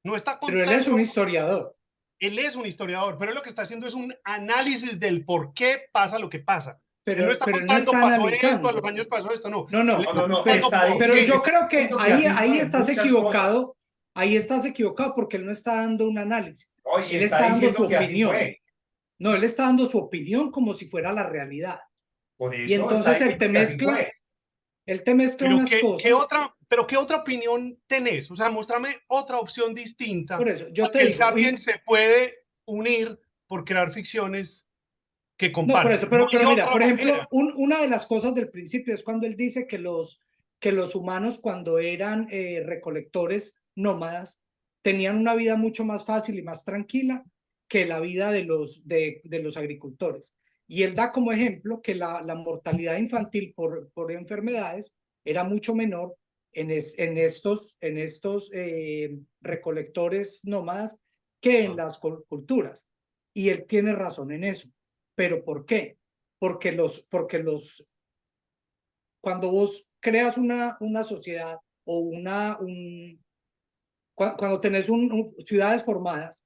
No está Pero él es contando, un historiador. él es un historiador, pero él lo que está haciendo es un análisis del por qué pasa lo que pasa. Él no está Pero él no contando, está pasó esto, a los analizando. años pasó esto, no. No, Él no, no, está no, no. pero, contando Está por pero yo qué. creo que diciendo que así ahí fueron estás muchas cosas. equivocado, ahí estás equivocado porque él no está dando un análisis. Oye, Él está está dando su diciendo que así opinión. fue. No, él está dando su opinión como si fuera la realidad. Por Y eso está entonces diciendo que así fue. él te mezcla Pero unas cosas. ¿qué otra opinión tenés? O sea, muéstrame otra opción distinta Por eso, a yo te que el digo, Sapiens se puede unir por crear ficciones que no, por eso, comparten. No hay pero mira, otra por ejemplo, manera. una de las cosas del principio es cuando él dice que los humanos cuando eran recolectores nómadas tenían una vida mucho más fácil y más tranquila que la vida de los agricultores. Y él da como ejemplo que la mortalidad infantil por enfermedades era mucho menor en estos recolectores nómadas que en las culturas. Y él tiene razón en eso. ¿Pero por qué? Porque cuando vos creas una sociedad o cuando tenés ciudades formadas,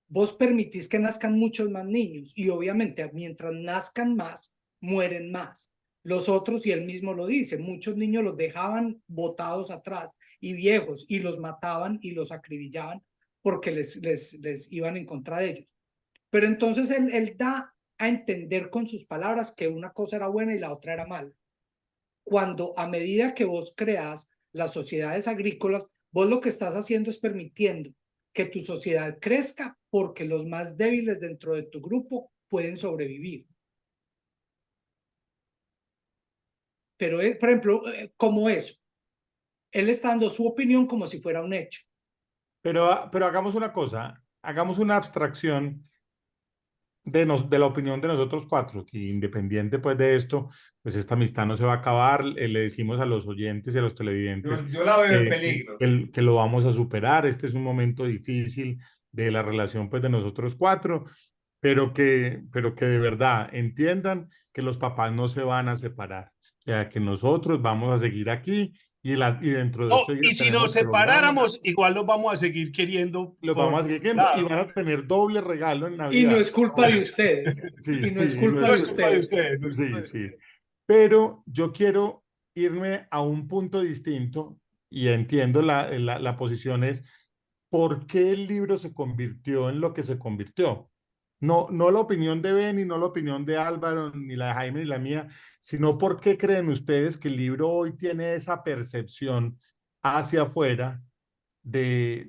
vos permitís que nazcan muchos más niños y obviamente mientras nazcan más, mueren más. Los otros, y él mismo lo dice, muchos niños los dejaban botados atrás y viejos y los mataban y los acribillaban porque les iban en contra de ellos. Pero entonces él da a entender con sus palabras que una cosa era buena y la otra era mala. Cuando a medida que vos creas las sociedades agrícolas, vos lo que estás haciendo es permitiendo que tu sociedad crezca porque los más débiles dentro de tu grupo pueden sobrevivir. Pero, por ejemplo, como eso, él está dando su opinión como si fuera un hecho. Pero hagamos una cosa, hagamos una abstracción de la opinión de nosotros 4, que independiente pues de esto, pues esta amistad no se va a acabar. Le decimos a los oyentes y a los televidentes Yo la veo en que, peligro. que lo vamos a superar. Este es un momento difícil de la relación pues de nosotros 4, pero que de verdad entiendan que los papás no se van a separar. O sea, que nosotros vamos a seguir aquí y dentro de No, 8 días y si nos tenemos programa, separáramos, igual los vamos a seguir queriendo los por vamos a seguir viendo y lado. van a tener doble regalo en Y no Navidad. es culpa de ustedes. Sí, Y no es sí, culpa No de es culpa de ustedes. ustedes. No es culpa sí, de sí. ustedes. Pero yo quiero irme a un punto distinto y entiendo la posición es por qué el libro se convirtió en lo que se convirtió. No, no la opinión de Benny, no la opinión de Álvaro, ni la de Jaime, ni la mía, sino por qué creen ustedes que el libro hoy tiene esa percepción hacia afuera de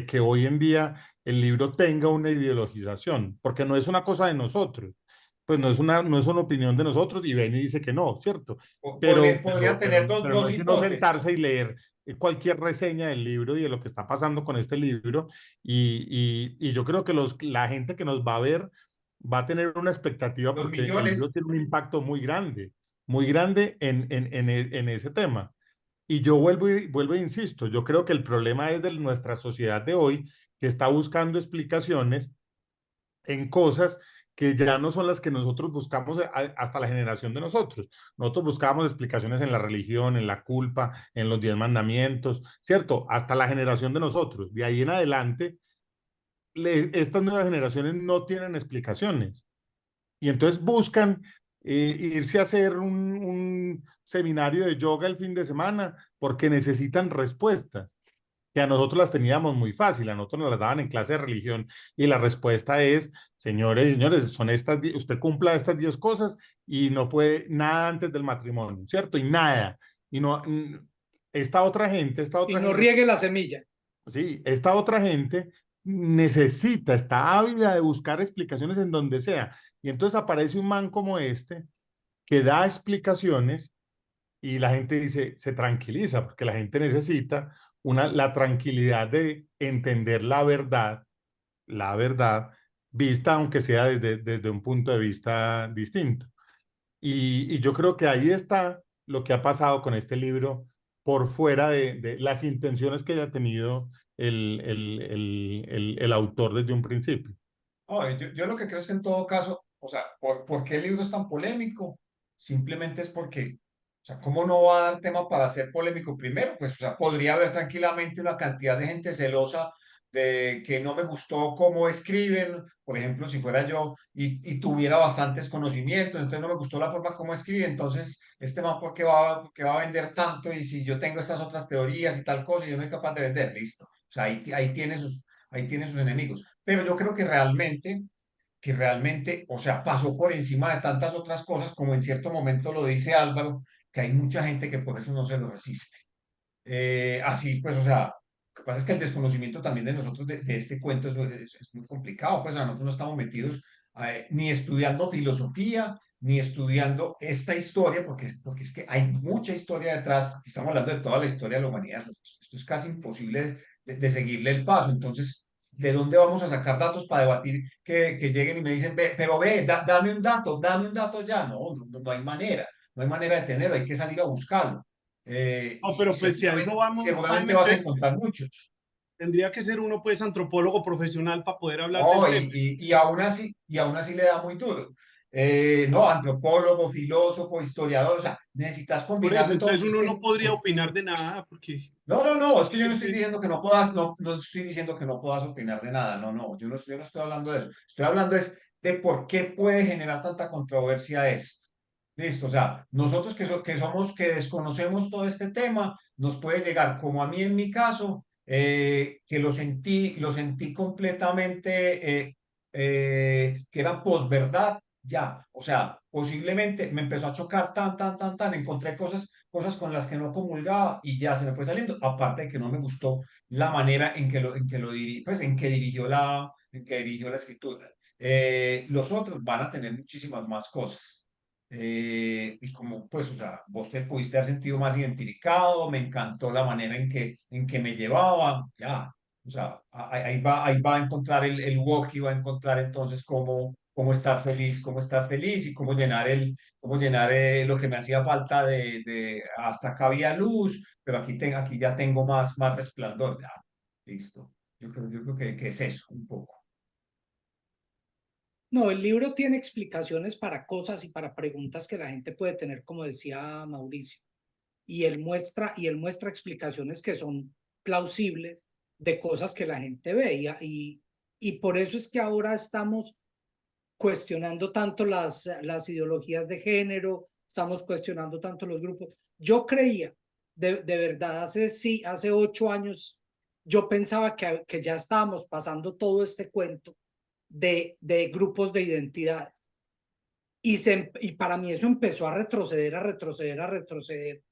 que hoy en día el libro tenga una ideologización, porque no es una cosa de nosotros, pues no es una opinión de nosotros y Benny dice que no, ¿cierto? Podrían tener Pero no dos es sino hipótesis. sentarse y leer cualquier reseña del libro y de lo que está pasando con este libro y yo creo que la gente que nos va a ver va a tener una expectativa Los porque el libro millones. tiene un impacto muy grande en ese tema. Y yo vuelvo e insisto, yo creo que el problema es de nuestra sociedad de hoy que está buscando explicaciones en cosas que ya no son las que nosotros buscamos hasta la generación de nosotros. Nosotros buscábamos explicaciones en la religión, en la culpa, en los 10 mandamientos, ¿cierto? Hasta la generación de nosotros. De ahí en adelante, estas nuevas generaciones no tienen explicaciones y entonces buscan irse a hacer seminario de yoga el fin de semana porque necesitan respuestas, que a nosotros las teníamos muy fácil, a nosotros nos las daban en clase de religión y la respuesta es, señores y señores, son usted cumpla estas 10 cosas y no puede nada antes del matrimonio, ¿cierto? Y nada. Y no, esta otra gente, Y no riegue la semilla. sí, esta otra gente necesita, está ávida de buscar explicaciones en donde sea. Y entonces aparece un man como este que da explicaciones y la gente dice, se tranquiliza, porque la gente necesita la tranquilidad de entender la verdad, vista aunque sea desde un punto de vista distinto. Y yo creo que ahí está lo que ha pasado con este libro por fuera de las intenciones que haya tenido el autor desde un principio. Yo lo que creo es que en todo caso, o sea, ¿por qué el libro es tan polémico? Simplemente es porque, o sea, ¿cómo no va a dar tema para ser polémico? Primero, pues, o sea, podría haber tranquilamente una cantidad de gente celosa de que no me gustó cómo escriben, por ejemplo, si fuera yo y tuviera bastantes conocimientos, entonces no me gustó la forma como escribe, entonces este man, por qué va a vender tanto? Y si yo tengo estas otras teorías y tal cosa y yo no soy capaz de vender, listo. O sea, ahí tiene sus enemigos. Pero yo creo que realmente, o sea, pasó por encima de tantas otras cosas, como en cierto momento lo dice Álvaro, que hay mucha gente que por eso no se lo resiste. Así, pues, o sea, lo que pasa es que el desconocimiento también de nosotros de este cuento es muy complicado, pues, nosotros no estamos metidos ni estudiando filosofía, ni estudiando esta historia, porque es que hay mucha historia detrás, estamos hablando de toda la historia de la humanidad, esto es casi imposible de seguirle el paso, entonces, ¿de dónde vamos a sacar datos para debatir que lleguen y me dicen, pero ve, dame un dato ya? No hay manera, no hay manera de tenerlo, hay que salir a buscarlo. No, pero pues si a eso vamos, Seguramente Jaime, vas a entonces encontrar muchos. tendría que ser uno pues antropólogo profesional para poder hablar del No, tema. y aún así le da muy duro. No, antropólogo, filósofo, historiador, o sea, necesitas Por eso, combinarle todo. entonces uno no podría opinar de nada porque No, es que yo no estoy siempre, diciendo que no puedas, no estoy diciendo que no puedas opinar de nada, yo no estoy hablando de eso. Estoy hablando es de por qué puede generar tanta controversia esto. Listo, o sea, nosotros que desconocemos todo este tema, nos puede llegar, como a mí en mi caso, que lo sentí completamente, que era posverdad, ya, o sea, posiblemente me empezó a chocar tan, encontré cosas con las que no comulgaba y ya se me fue saliendo, aparte de que no me gustó la manera en que dirigió la escritura. Los otros van a tener muchísimas más cosas. Y como, pues, o sea, vos te pudiste haber sentido más identificado, me encantó la manera en que me llevaba, ya, o sea, ahí va a encontrar el walkie, va a encontrar entonces cómo estar feliz y cómo llenar lo que me hacía falta hasta acá había luz, pero aquí ya tengo más resplandor, ya, listo. Yo creo que es eso, un poco. No, el libro tiene explicaciones para cosas y para preguntas que la gente puede tener, como decía Mauricio. Y él muestra explicaciones que son plausibles de cosas que la gente ve. Y por eso es que ahora estamos cuestionando tanto las ideologías de género, estamos cuestionando tanto los grupos. Yo creía, de verdad, hace 8 años, yo pensaba que ya estábamos pasando todo este cuento de grupos de identidades. Y para mí eso empezó a retroceder, a retroceder, a retroceder.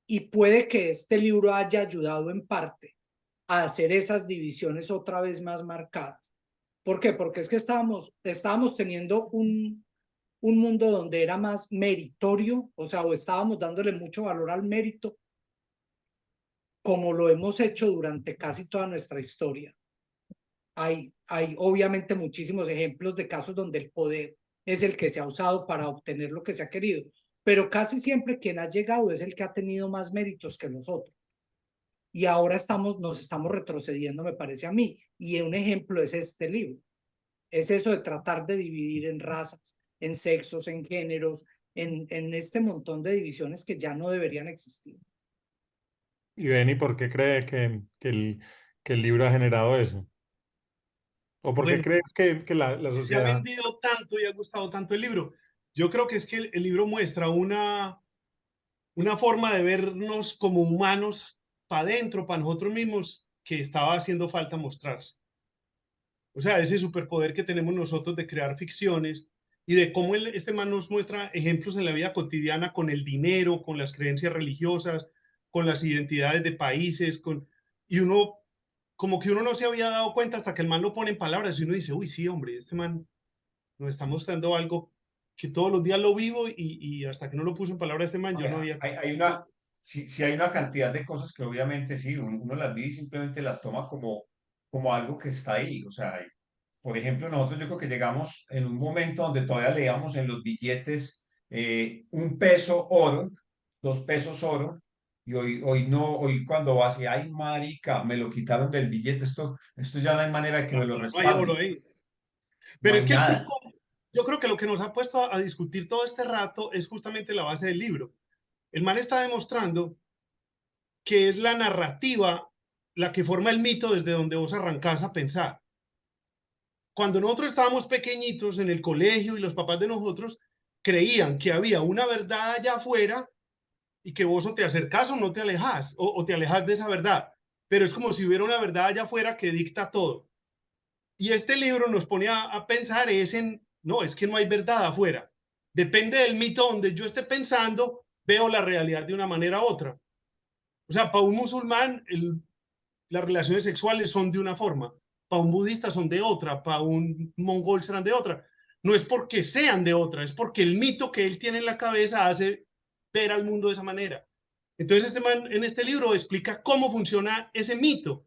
Y puede que este libro haya ayudado en parte a hacer esas divisiones otra vez más marcadas. ¿Por qué? Porque es que estábamos teniendo un mundo donde era más meritorio, o sea, o estábamos dándole mucho valor al mérito, como lo hemos hecho durante casi toda nuestra historia. Hay obviamente muchísimos ejemplos de casos donde el poder es el que se ha usado para obtener lo que se ha querido, pero casi siempre quien ha llegado es el que ha tenido más méritos que los otros. Y ahora nos estamos retrocediendo, me parece a mí, y un ejemplo es este libro. Es eso de tratar de dividir en razas, en sexos, en géneros, en este montón de divisiones que ya no deberían existir. Y Benny, ¿por qué cree que el libro ha generado eso? ¿O por qué bueno, crees que la se ha sociedad... vendido tanto y ha gustado tanto el libro. Yo creo que es que el libro muestra una forma de vernos como humanos para adentro, para nosotros mismos, que estaba haciendo falta mostrarse. O sea, ese superpoder que tenemos nosotros de crear ficciones y de cómo este man nos muestra ejemplos en la vida cotidiana con el dinero, con las creencias religiosas, con las identidades de países, y uno, como que uno no se había dado cuenta hasta que el man lo pone en palabras y uno dice, uy, sí, hombre, este man nos está mostrando algo que todos los días lo vivo y hasta que no lo puso en palabras este man, yo no había... Sí, hay una cantidad de cosas que obviamente sí, uno las ve y simplemente las toma como algo que está ahí. O sea, por ejemplo, nosotros yo creo que llegamos en un momento donde todavía leíamos en los billetes 1 peso oro, 2 pesos oro, y hoy no, hoy cuando vas y, ay, marica, me lo quitaron del billete, esto ya no hay manera de que me lo No hay oro respalden, ahí. no Pero hay es que el nada. truco, yo creo que lo que nos ha puesto a discutir todo este rato es justamente la base del libro. El man está demostrando que es la narrativa la que forma el mito desde donde vos arrancás a pensar. Cuando nosotros estábamos pequeñitos en el colegio y los papás de nosotros creían que había una verdad allá afuera y que vos o te acercás o no te alejas, o te alejas de esa verdad. Pero es como si hubiera una verdad allá afuera que dicta todo. Y este libro nos pone a pensar no, es que no hay verdad afuera. Depende del mito donde yo esté pensando, veo la realidad de una manera u otra. O sea, para un musulmán las relaciones sexuales son de una forma, para un budista son de otra, para un mongol serán de otra. No es porque sean de otra, es porque el mito que él tiene en la cabeza hace ver al mundo de esa manera. Entonces este man en este libro explica cómo funciona ese mito.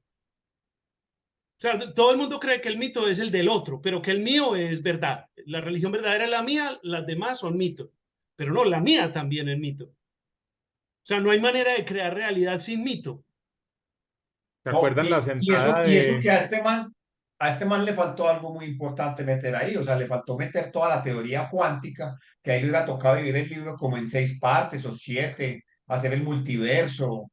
O sea, todo el mundo cree que el mito es el del otro, pero que el mío es verdad. La religión verdadera es la mía, las demás son mitos. Pero no, la mía también es mito. O sea, no hay manera de crear realidad sin mito. ¿Se No, acuerdan la sentada y eso que de... a este man le faltó algo muy importante meter ahí, o sea, le faltó meter toda la teoría cuántica, que ahí le hubiera tocado dividir el libro como en 6 partes o 7, hacer el multiverso,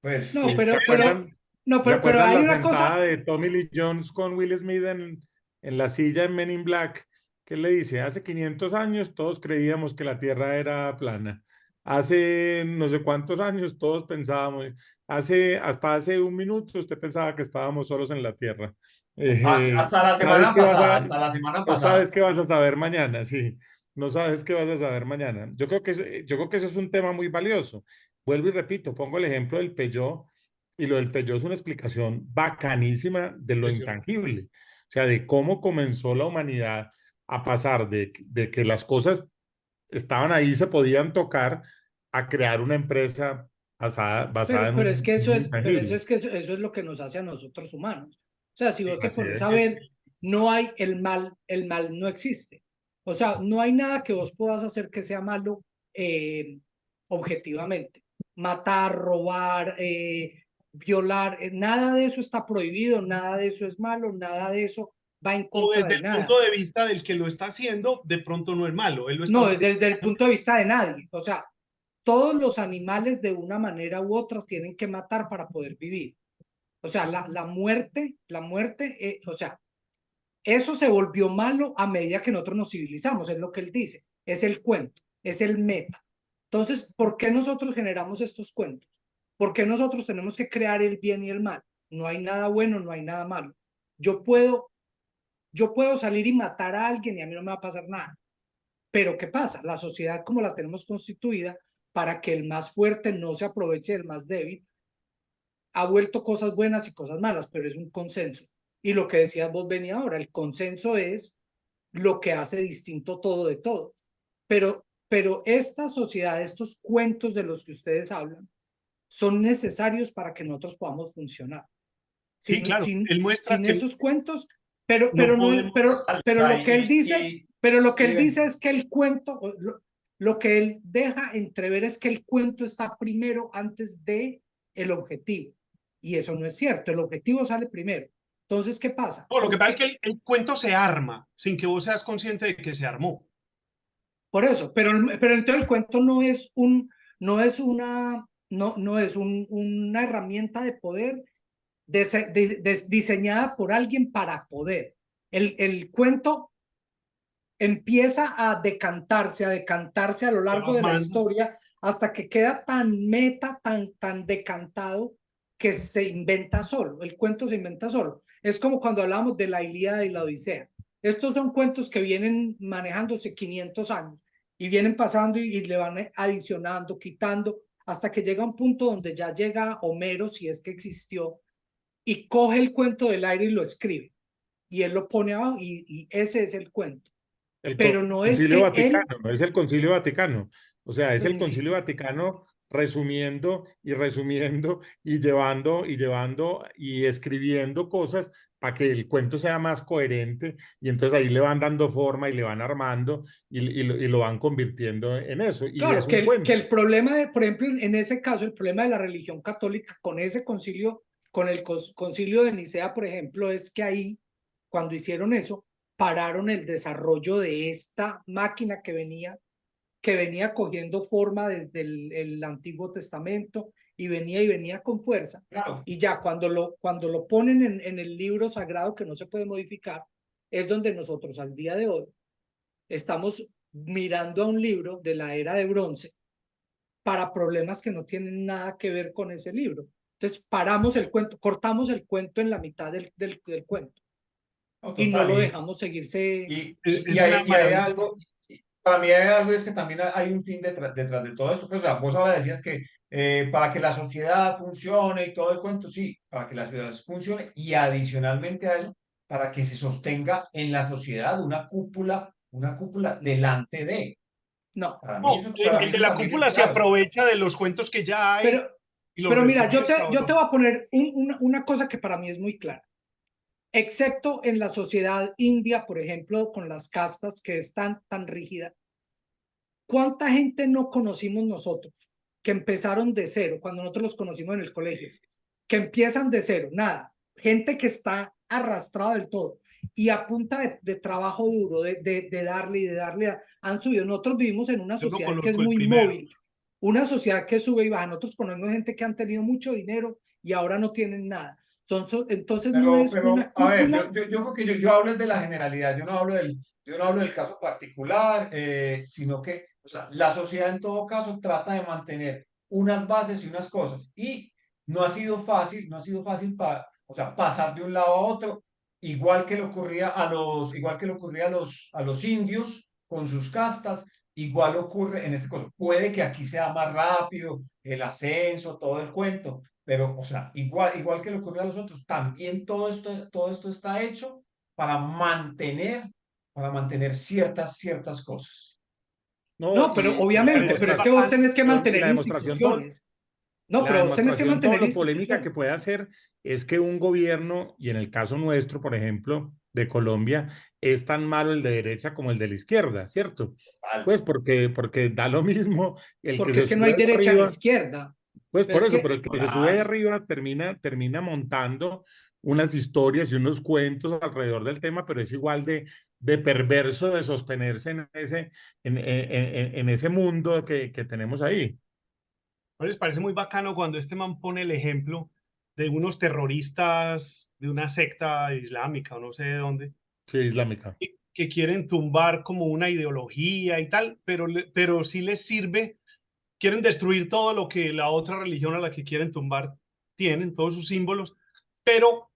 pues, No, Sí, ¿se acuerdan, no, ¿se pero acuerdan hay la una cosa. sentada de Tommy Lee Jones con Will Smith en la silla en Men in Black? Que él le dice, hace 500 años todos creíamos que la Tierra era plana. Hace no sé cuántos años todos pensábamos, hasta hace un minuto usted pensaba que estábamos solos en la Tierra. hasta la ¿Sabes semana qué vas pasada, a, hasta la semana no pasada. sabes qué vas a saber mañana? Sí, no sabes qué vas a saber mañana. Yo creo que eso es un tema muy valioso. Vuelvo y repito, pongo el ejemplo del Peugeot y lo del Peugeot es una explicación bacanísima de lo Impresionante. intangible, o sea, de cómo comenzó la humanidad a pasar de que las cosas estaban ahí, se podían tocar, a crear una empresa basada en Pero es que en eso un es, pero intangible. eso es lo que nos hace a nosotros humanos. O sea, si vos te Así pones es. a ver, no hay el mal no existe. O sea, no hay nada que vos puedas hacer que sea malo objetivamente. Matar, robar, violar, nada de eso está prohibido, nada de eso es malo, nada de eso va en O contra desde de el punto nada. de vista del que lo está haciendo, de pronto no es malo, él lo está No, desde el utilizando. punto de vista de nadie. O sea, todos los animales de una manera u otra tienen que matar para poder vivir. O sea, la muerte, o sea, eso se volvió malo a medida que nosotros nos civilizamos, es lo que él dice, es el cuento, es el meta. Entonces, ¿por qué nosotros generamos estos cuentos? ¿Por qué nosotros tenemos que crear el bien y el mal? No hay nada bueno, no hay nada malo. Yo puedo, yo puedo salir y matar a alguien y a mí no me va a pasar nada. Pero ¿qué pasa? La sociedad como la tenemos constituida para que el más fuerte no se aproveche del más débil, ha vuelto cosas buenas y cosas malas, pero es un consenso. Y lo que decías vos, venía ahora, el consenso es lo que hace distinto todo de todos. Pero esta sociedad, estos cuentos de los que ustedes hablan, son necesarios para que nosotros podamos funcionar. Sí, claro, él muestra Sin que esos cuentos, no podemos, pero lo que él dice, pero lo que él Ven, dice es que el cuento, lo que él deja entrever es que el cuento está primero antes de el objetivo. Y eso no es cierto, el objetivo sale primero. Entonces, ¿qué pasa? no, lo que pasa es Porque, que el cuento se arma sin que vos seas consciente de que se armó. por eso, pero entonces el cuento no es no es no es una herramienta de poder diseñada por alguien para poder. El cuento empieza a decantarse a lo largo de la historia hasta que queda tan meta, tan decantado que se inventa solo, el cuento se inventa solo. Es como cuando hablamos de la Ilíada y la Odisea. Estos son cuentos que vienen manejándose 500 años y vienen pasando y le van adicionando, quitando, hasta que llega un punto donde ya llega Homero, si es que existió, y coge el cuento del aire y lo escribe. Y él lo pone abajo y ese es el cuento. Pero no es Concilio que Vaticano, no es el Concilio Vaticano. O sea, es el Sí. Concilio Vaticano resumiendo y resumiendo y llevando y escribiendo cosas para que el cuento sea más coherente y entonces ahí le van dando forma y le van armando y lo van convirtiendo en eso. Y Claro, es un cuento. que el problema de, por ejemplo, en ese caso, el problema de la religión católica con ese concilio, con el concilio de Nicea, por ejemplo, es que ahí, cuando hicieron eso, pararon el desarrollo de esta máquina que venía cogiendo forma desde el Antiguo Testamento y venía con fuerza. Claro. Y ya cuando lo ponen en el libro sagrado que no se puede modificar, es donde nosotros al día de hoy estamos mirando a un libro de la era de bronce para problemas que no tienen nada que ver con ese libro. Entonces paramos el cuento, cortamos el cuento en la mitad del cuento No, y no total, lo dejamos seguirse. Y hay algo, para mí hay algo, es que también hay un fin detrás de todo esto. Pues, o sea, vos ahora decías que para que la sociedad funcione y todo el cuento, sí, para que la sociedad funcione y adicionalmente a eso, para que se sostenga en la sociedad una cúpula delante de. No, Para mí No, eso, para mí el de eso la también es cúpula se clave. aprovecha de los cuentos que ya hay pero, y los pero mira, yo refuerza o te no. voy a poner una cosa que para mí es muy clara. Excepto en la sociedad india, por ejemplo, con las castas que es tan rígida. ¿Cuánta gente no conocimos nosotros que empezaron de cero cuando nosotros los conocimos en el colegio? Que empiezan de cero, nada. Gente que está arrastrada del todo y a punta de trabajo duro, de darle y de darle, han subido. Nosotros vivimos en una Yo no sociedad que es conozco el muy primero. móvil, una sociedad que sube y baja. Nosotros conocemos gente que han tenido mucho dinero y ahora no tienen nada. Entonces no es una A ver, cúpula. yo creo que yo hablo de la generalidad, yo no hablo del caso particular, sino que, o sea, la sociedad en todo caso trata de mantener unas bases y unas cosas, y no ha sido fácil, o sea, pasar de un lado a otro, igual que le ocurría a los indios con sus castas, igual ocurre en este caso. Puede que aquí sea más rápido el ascenso, todo el cuento, pero, o sea, igual que le ocurrió a los otros, también todo esto está hecho para mantener ciertas cosas. No, No, pero y la obviamente, pero es que vos demostración, tenés que y mantener la demostración, instituciones. No, la pero vos tenés que demostración, todo mantener lo polémica que instituciones. puede hacer es que un gobierno, y en el caso nuestro, por ejemplo, de Colombia, es tan malo el de derecha como el de la izquierda, ¿cierto? Total. Pues porque da lo mismo el que Porque se es que no hay sube de derecha ni arriba, izquierda. pues por Es eso, que, pero el que se sube de Total. arriba termina montando unas historias y unos cuentos alrededor del tema, pero es igual de perverso de sostenerse en ese mundo que tenemos ahí. ¿No les parece muy bacano cuando este man pone el ejemplo de unos terroristas de una secta islámica o no sé de dónde, Sí, islámica. que quieren tumbar como una ideología y tal, pero sí les sirve, quieren destruir todo lo que la otra religión a la que quieren tumbar tienen, todos sus símbolos, pero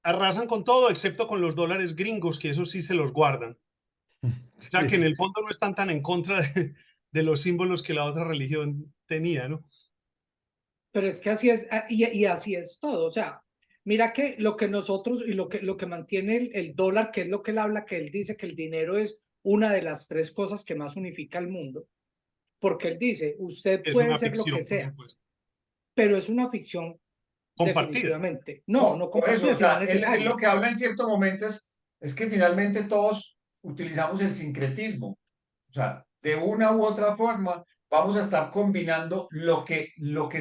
arrasan con todo excepto con los dólares gringos, que eso sí se los guardan. O sea, que en Sí. el fondo no están tan en contra de los símbolos que la otra religión tenía, ¿no? pero es que así es, y así es todo. O sea, mira que lo que nosotros y lo que mantiene el dólar, que es lo que él habla, que él dice que el dinero es una de las tres cosas que más unifica al mundo. Porque él dice, usted Es puede una ser lo que ficción, por sea, supuesto. pero es una ficción Compartida. definitivamente. No, No por eso, compartida, o sino sea, él lo necesaria. que habla en cierto momento es que finalmente todos utilizamos el sincretismo. O sea, de una u otra forma vamos a estar combinando lo que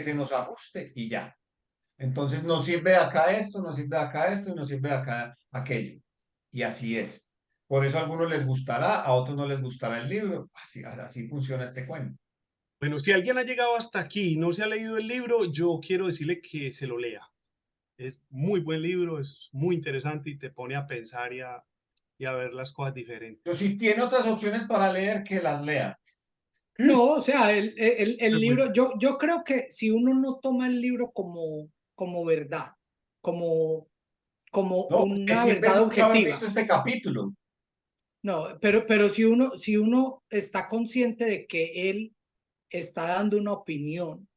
se nos ajuste y ya. Entonces nos sirve de acá esto, nos sirve de acá esto y nos sirve de acá aquello. Y así es. Por eso a algunos les gustará, a otros no les gustará el libro. Así funciona este cuento. Bueno, si alguien ha llegado hasta aquí y no se ha leído el libro, yo quiero decirle que se lo lea. Es muy buen libro, es muy interesante y te pone a pensar y a ver las cosas diferentes. Pero si tiene otras opciones para leer, que las lea. No, o sea, el Pero bueno, libro, yo creo que si uno no toma el libro como verdad, como No, me una sirve verdad mucho haber objetiva, visto este capítulo. no, pero si uno está consciente de que él está dando una opinión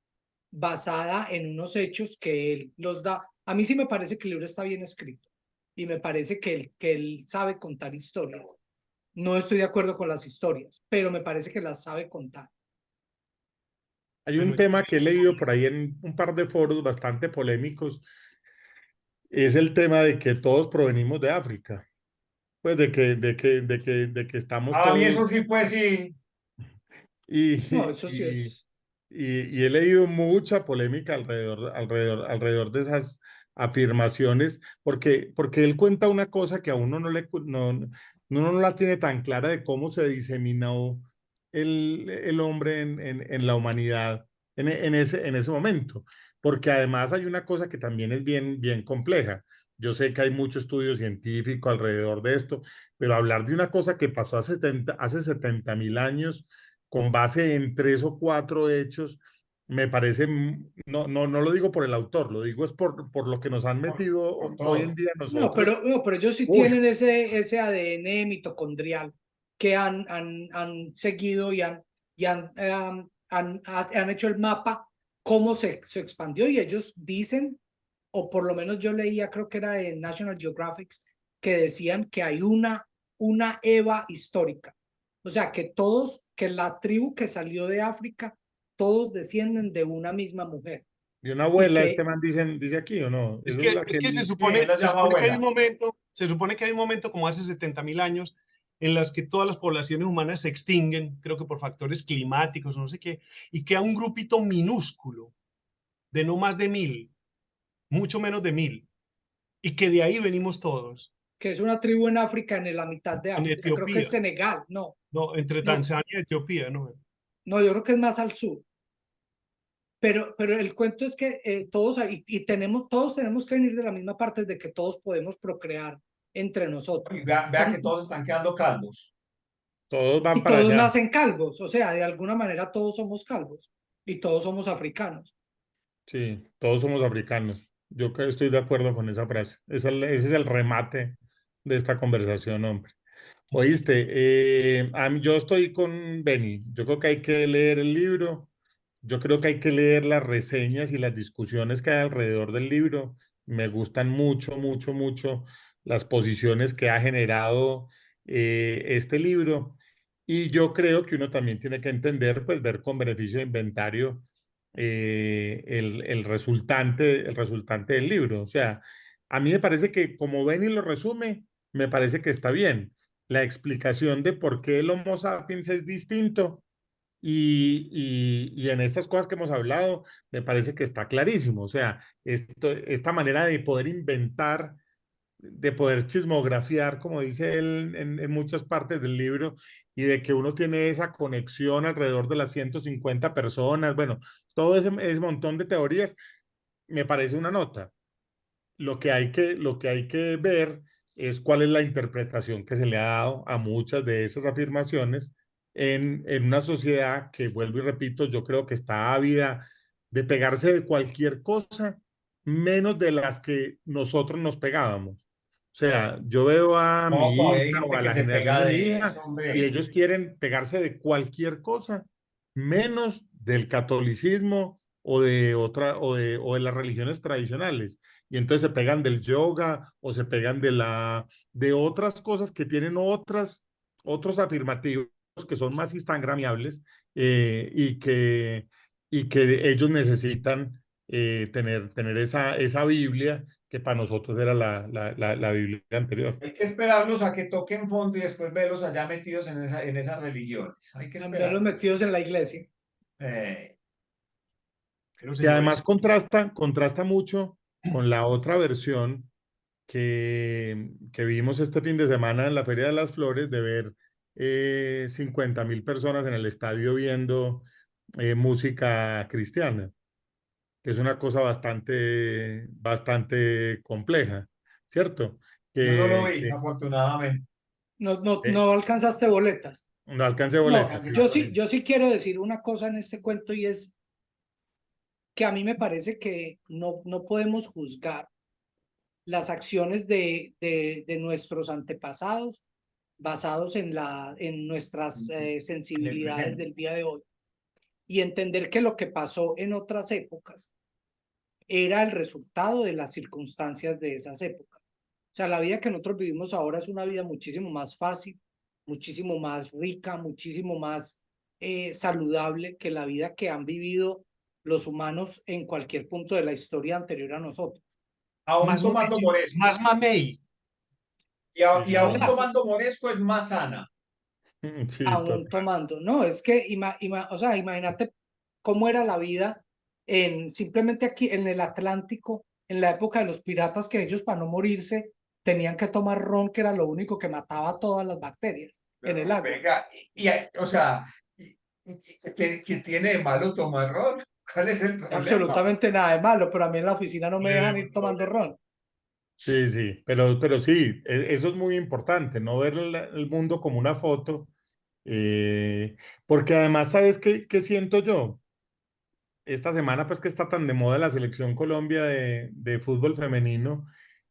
basada en unos hechos que él los da, a mí sí me parece que el libro está bien escrito y me parece que él sabe contar historias. No estoy de acuerdo con las historias, pero me parece que las sabe contar. Hay bueno, un tema que he leído por ahí en un par de foros bastante polémicos, es el tema de que todos provenimos de África, pues de que estamos A mí todos eso sí, pues sí. y, No, eso sí y, es. y he leído mucha polémica alrededor de esas afirmaciones, porque él cuenta una cosa que a uno uno no la tiene tan clara de cómo se diseminó el hombre en la humanidad en ese momento, porque además hay una cosa que también es bien compleja. Yo sé que hay mucho estudio científico alrededor de esto, pero hablar de una cosa que pasó hace 70.000 años con base en 3 o 4 hechos, me parece, no lo digo por el autor, lo digo es por lo que nos han metido Por hoy en todo. día No, nosotros. pero ellos sí Uy, tienen ese ADN mitocondrial que han seguido y han hecho el mapa, cómo se expandió. Y ellos dicen, o por lo menos yo leía, creo que era de National Geographic, que decían que hay una Eva histórica. O sea, que la tribu que salió de África, todos descienden de una misma mujer. y una Y abuela, este que man dice aquí o no, es esa es que, la es que que se Sí, él supone, la se llama supone que hay un abuela. momento, se supone que hay un momento como hace 70.000 años en las que todas las poblaciones humanas se extinguen, creo que por factores climáticos, no sé qué, y queda un grupito minúsculo de no más de 1.000, mucho menos de 1.000, y que de ahí venimos todos, es una tribu en África, en la mitad de en África. Creo que es Etiopía, Senegal. No, no, entre no, Tanzania y Etiopía, ¿no? no, yo creo que es más al sur. Pero el cuento es que todos tenemos que venir de la misma parte de que todos podemos procrear entre nosotros. Y vea que todos están quedando calvos. todos van Y para todos allá. nacen calvos, o sea, de alguna manera todos somos calvos y todos somos africanos. Sí, todos somos africanos. Yo estoy de acuerdo con esa frase. Ese es el remate de esta conversación, hombre. Oíste, yo estoy con Benny. Yo creo que hay que leer el libro. Yo creo que hay que leer las reseñas y las discusiones que hay alrededor del libro. Me gustan mucho las posiciones que ha generado este libro. Y yo creo que uno también tiene que entender, pues ver con beneficio de inventario el resultante del libro. O sea, a mí me parece que como Benny lo resume, me parece que está bien. La explicación de por qué el Homo sapiens es distinto y en estas cosas que hemos hablado, me parece que está clarísimo. O sea, esta manera de poder inventar, de poder chismografiar, como dice él en muchas partes del libro, y de que uno tiene esa conexión alrededor de las 150 personas, bueno, todo ese montón de teorías, me parece una nota. Lo que hay que ver es cuál es la interpretación que se le ha dado a muchas de esas afirmaciones en una sociedad que, vuelvo y repito, yo creo que está ávida de pegarse de cualquier cosa, menos de las que nosotros nos pegábamos. O sea, yo veo a No, mi todavía hay hija o gente a que la se generación pega de mi de hija eso, y hombre. ellos quieren pegarse de cualquier cosa, menos del catolicismo o de las religiones tradicionales y entonces se pegan del yoga o se pegan de otras cosas que tienen otros afirmativos que son más instagramiables y que ellos necesitan tener esa Biblia que para nosotros era la Biblia anterior. Hay que esperarlos a que toquen fondo y después verlos allá metidos en esas religiones. Hay que Verlos esperar. metidos en la iglesia. Bueno, Que además señores, contrasta mucho con la otra versión que vimos este fin de semana en la Feria de las Flores, de ver 50.000 personas en el estadio viendo música cristiana, que es una cosa bastante compleja, ¿cierto? Yo no lo Que, vi, que, afortunadamente. No alcanzaste boletas. No alcancé No, boletas. yo sí quiero decir una cosa en este cuento y es que a mí me parece que no podemos juzgar las acciones de nuestros antepasados basados en nuestras sensibilidades presente. del día de hoy y entender que lo que pasó en otras épocas era el resultado de las circunstancias de esas épocas. O sea, la vida que nosotros vivimos ahora es una vida muchísimo más fácil, muchísimo más rica, muchísimo más saludable que la vida que han vivido los humanos en cualquier punto de la historia anterior a nosotros. Aún Más, tomando moresco. más mamey. Y O aún sea, tomando moresco es más sana. Sí, aún tomando. No, es que, o sea, imagínate cómo era la vida simplemente aquí en el Atlántico, en la época de los piratas, que ellos para no morirse tenían que tomar ron, que era lo único que mataba todas las bacterias en el agua. Venga, o sea, ¿qué tiene de malo tomar ron? ¿Cuál es el problema? Absolutamente nada de malo, pero a mí en la oficina no me dejan ir tomando ron. Sí, sí, pero sí, eso es muy importante, no ver el mundo como una foto, porque además, ¿sabes qué siento yo? Esta semana, pues que está tan de moda la selección Colombia de fútbol femenino,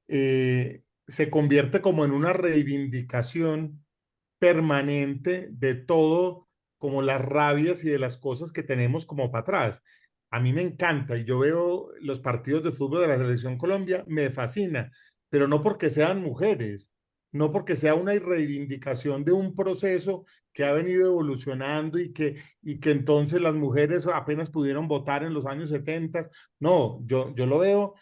se convierte como en una reivindicación permanente de todo, como las rabias y de las cosas que tenemos como para atrás. A mí me encanta y yo veo los partidos de fútbol de la selección Colombia, me fascina, pero no porque sean mujeres, no porque sea una reivindicación de un proceso que ha venido evolucionando y que entonces las mujeres apenas pudieron votar en los años 70. No, yo lo veo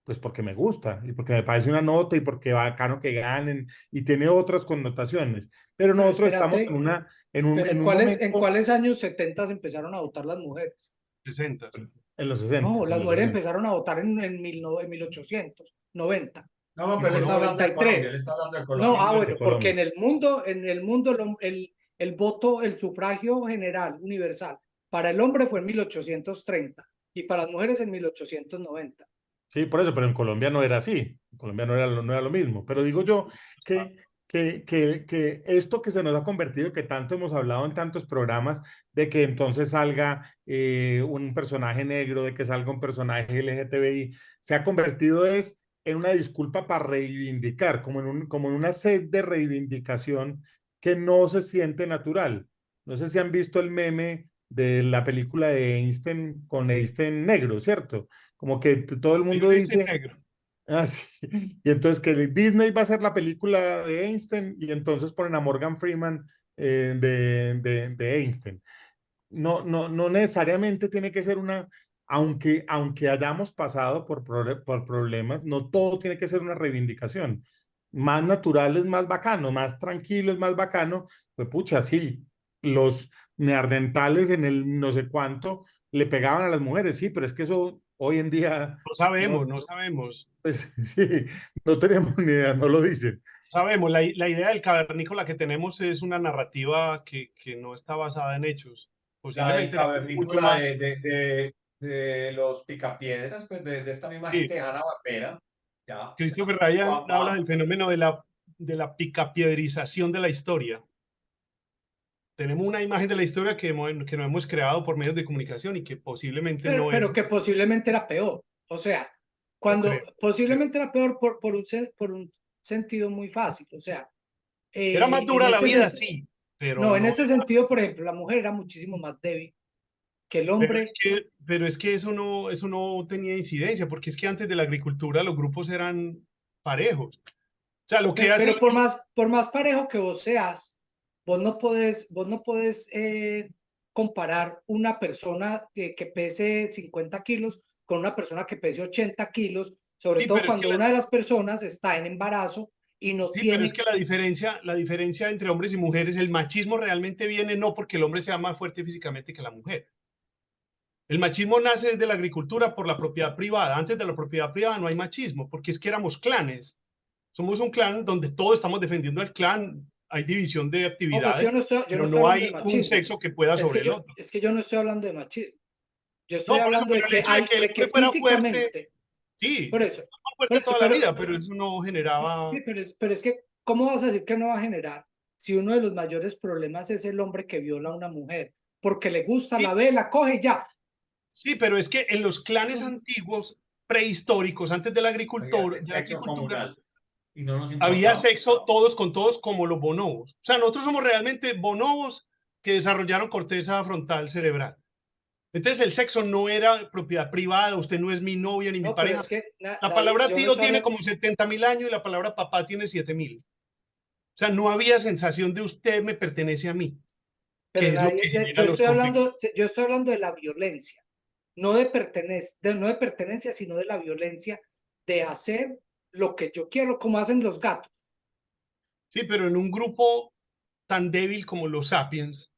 pues porque me gusta y porque me parece una nota y porque bacano que ganen y tiene otras connotaciones. Pero Pero nosotros estamos espérate, en ¿en un en momento cuáles años 70 empezaron a votar las mujeres? 60. en los 60, No, en las los mujeres 60. empezaron a votar en 1890, No, En pero él en el está Colombia, hablando de Colombia, 93. él está hablando de No, Colombia. bueno, De porque Colombia. en el mundo el voto, el sufragio general universal para el hombre fue en 1830 y para las mujeres en 1890. Sí, por eso, pero en Colombia no era así. En Colombia no era lo mismo. Pero digo yo que esto que se nos ha convertido, que tanto hemos hablado en tantos programas, de que entonces salga un personaje negro, de que salga un personaje LGTBI, se ha convertido es en una disculpa para reivindicar, como en una sed de reivindicación que no se siente natural. No sé si han visto el meme de la película de Einstein con Einstein negro, ¿cierto? Como que todo el hay mundo un este dice, negro. ah, sí. Y entonces que Disney va a hacer la película de Einstein y entonces ponen a Morgan Freeman de Einstein. No necesariamente tiene que ser aunque hayamos pasado por problemas, no todo tiene que ser una reivindicación. Más natural es más bacano, más tranquilo es más bacano. Pues pucha, sí, los neandertales en el no sé cuánto le pegaban a las mujeres, sí, pero es que eso hoy en día No no, sabemos, no sabemos. pues sí, no tenemos ni idea, no lo dicen. Sabemos, la idea del cavernícola que tenemos es una narrativa que no está basada en hechos. La del Posiblemente era mucho cavernícola más. de los picapiedras, pues de esta misma Sí, gente de Hanna-Barbera. Ya. Christopher Ryan habla Guapa. del fenómeno de la picapiedrización de la historia. Tenemos una imagen de la historia que no hemos creado por medios de comunicación y que posiblemente no Pero es, que posiblemente era peor. O sea, no cuando creo. posiblemente era peor por un sentido muy fácil. O sea, Era más en dura la ese vida, sentido, sí, pero no, en no. ese sentido, por ejemplo, la mujer era muchísimo más débil que el hombre. Pero es que eso no tenía incidencia, porque es que antes de la agricultura los grupos eran parejos. O sea, lo que hace Pero por más parejo que vos seas, vos no podés comparar una persona que pese 50 kilos con una persona que pese 80 kilos, sobre sí, todo cuando una de las personas está en embarazo y no sí, pero es tiene. que la diferencia entre hombres y mujeres, el machismo realmente viene no porque el hombre sea más fuerte físicamente que la mujer. El machismo nace desde la agricultura por la propiedad privada. Antes de la propiedad privada no hay machismo, porque es que éramos clanes. Somos un clan donde todos estamos defendiendo al clan. Hay división de No, pues actividades, yo no pero estoy no hablando de hay un machismo. sexo que pueda sobre el otro. Es que yo no estoy hablando de machismo. Yo estoy No, por eso, hablando pero el hecho de que el de que hombre fuera fuerte, físicamente, sí, por eso, fuerte toda la pero vida, pero eso no generaba. sí, pero es que, ¿cómo vas a decir que no va a generar si uno de los mayores problemas es el hombre que viola a una mujer, porque le gusta, Sí. la ve, la coge y ya. Sí, pero es que en los clanes Eso- antiguos, prehistóricos, antes del Había agricultor, de la sexo agricultura, comunal y no nos había importaba. sexo todos con todos como los bonobos. O sea, nosotros somos realmente bonobos que desarrollaron corteza frontal cerebral. Entonces el sexo no era propiedad privada, usted no es mi novia ni mi No, pero pareja. es que La palabra yo no tío estoy tiene hablando, como 70.000 años y la palabra papá tiene 7.000. O sea, no había sensación de usted me pertenece a mí, que pero es lo que genera los conflictos. yo estoy hablando de la violencia, no de no de pertenencia, sino de la violencia de hacer lo que yo quiero, como hacen los gatos. Sí, pero en un grupo tan débil como los sapiens,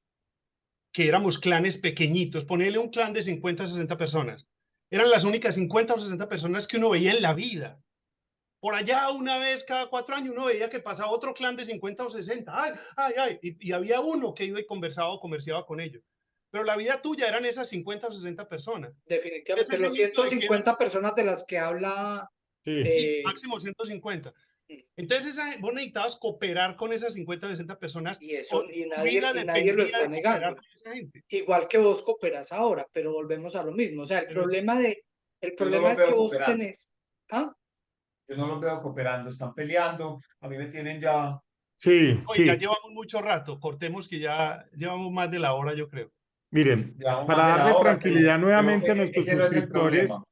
que éramos clanes pequeñitos, ponerle un clan de 50 o 60 personas, eran las únicas 50 o 60 personas que uno veía en la vida. Por allá una vez cada 4 años uno veía que pasaba otro clan de 50 o 60, ay, ay, ay, y había uno que iba y conversaba o comerciaba con ellos. Pero la vida tuya eran esas 50 o 60 personas. Definitivamente, Ese los mito de que eran 150 personas de las que habla, Sí. sí, máximo 150. Mm. Entonces vos necesitabas cooperar con esas 50 o 60 personas, y eso, o tu vida y nadie lo dependía está de cooperar negando. con esa gente. Igual que vos cooperas ahora, pero volvemos a lo mismo. O sea, el Pero es- problema es que veo vos cooperando. tenés, ¿ah? Yo no los veo cooperando, están peleando, a mí me tienen ya. Sí, Oye, ya sí. llevamos mucho rato, cortemos que ya llevamos más de la hora, yo creo. Miren, Llevamos para más de la darle hora, tranquilidad pero nuevamente a nuestros ese no es el suscriptores, problema.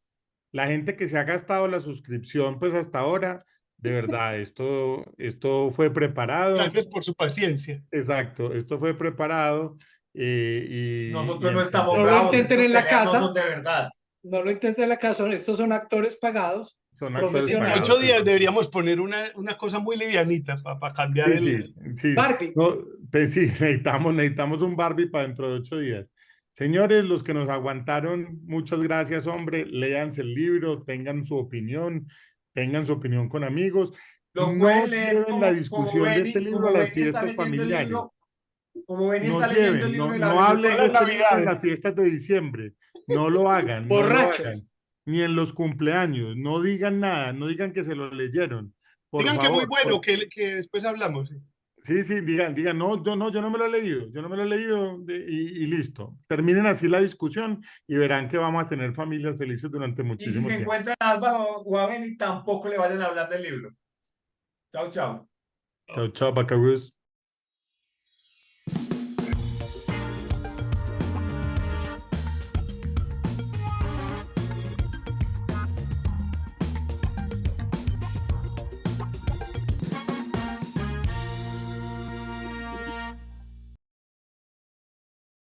la gente que se ha gastado la suscripción, pues hasta ahora, de verdad, esto fue preparado. Gracias por su paciencia. Exacto, esto fue preparado y Nosotros no estamos No lo bravos, intenten estas en la peleas no casa, son de verdad. no lo intenten en la casa, estos son actores pagados, son actores En profesionales. pagados. 8 días deberíamos poner una cosa muy livianita para cambiar Sí, el... sí, sí. Barbie. No, pues sí, necesitamos un Barbie para dentro de 8 días. Señores, los que nos aguantaron, muchas gracias, hombre. Léanse el libro, tengan su opinión con amigos. Lo No pueden leer lleven la discusión de este libro a como las Benny está fiestas leyendo el familiares. libro, como Benny No está leyendo el lleven, libro no, de la no hablen de Las biblioteca. este libro en las navidades. fiestas de diciembre. No lo hagan, no lo hagan. Borrachos. Ni en los cumpleaños. No digan nada, no digan que se lo leyeron. Por Digan que muy favor. bueno, que después hablamos. Sí, sí, digan, no, yo no me lo he leído, yo no me lo he leído y listo. Terminen así la discusión y verán que vamos a tener familias felices durante Y si muchísimo se tiempo. encuentran a Álvaro o a Benny, tampoco le vayan a hablar del libro. Chao, chao. Chao, chao, Bacarus.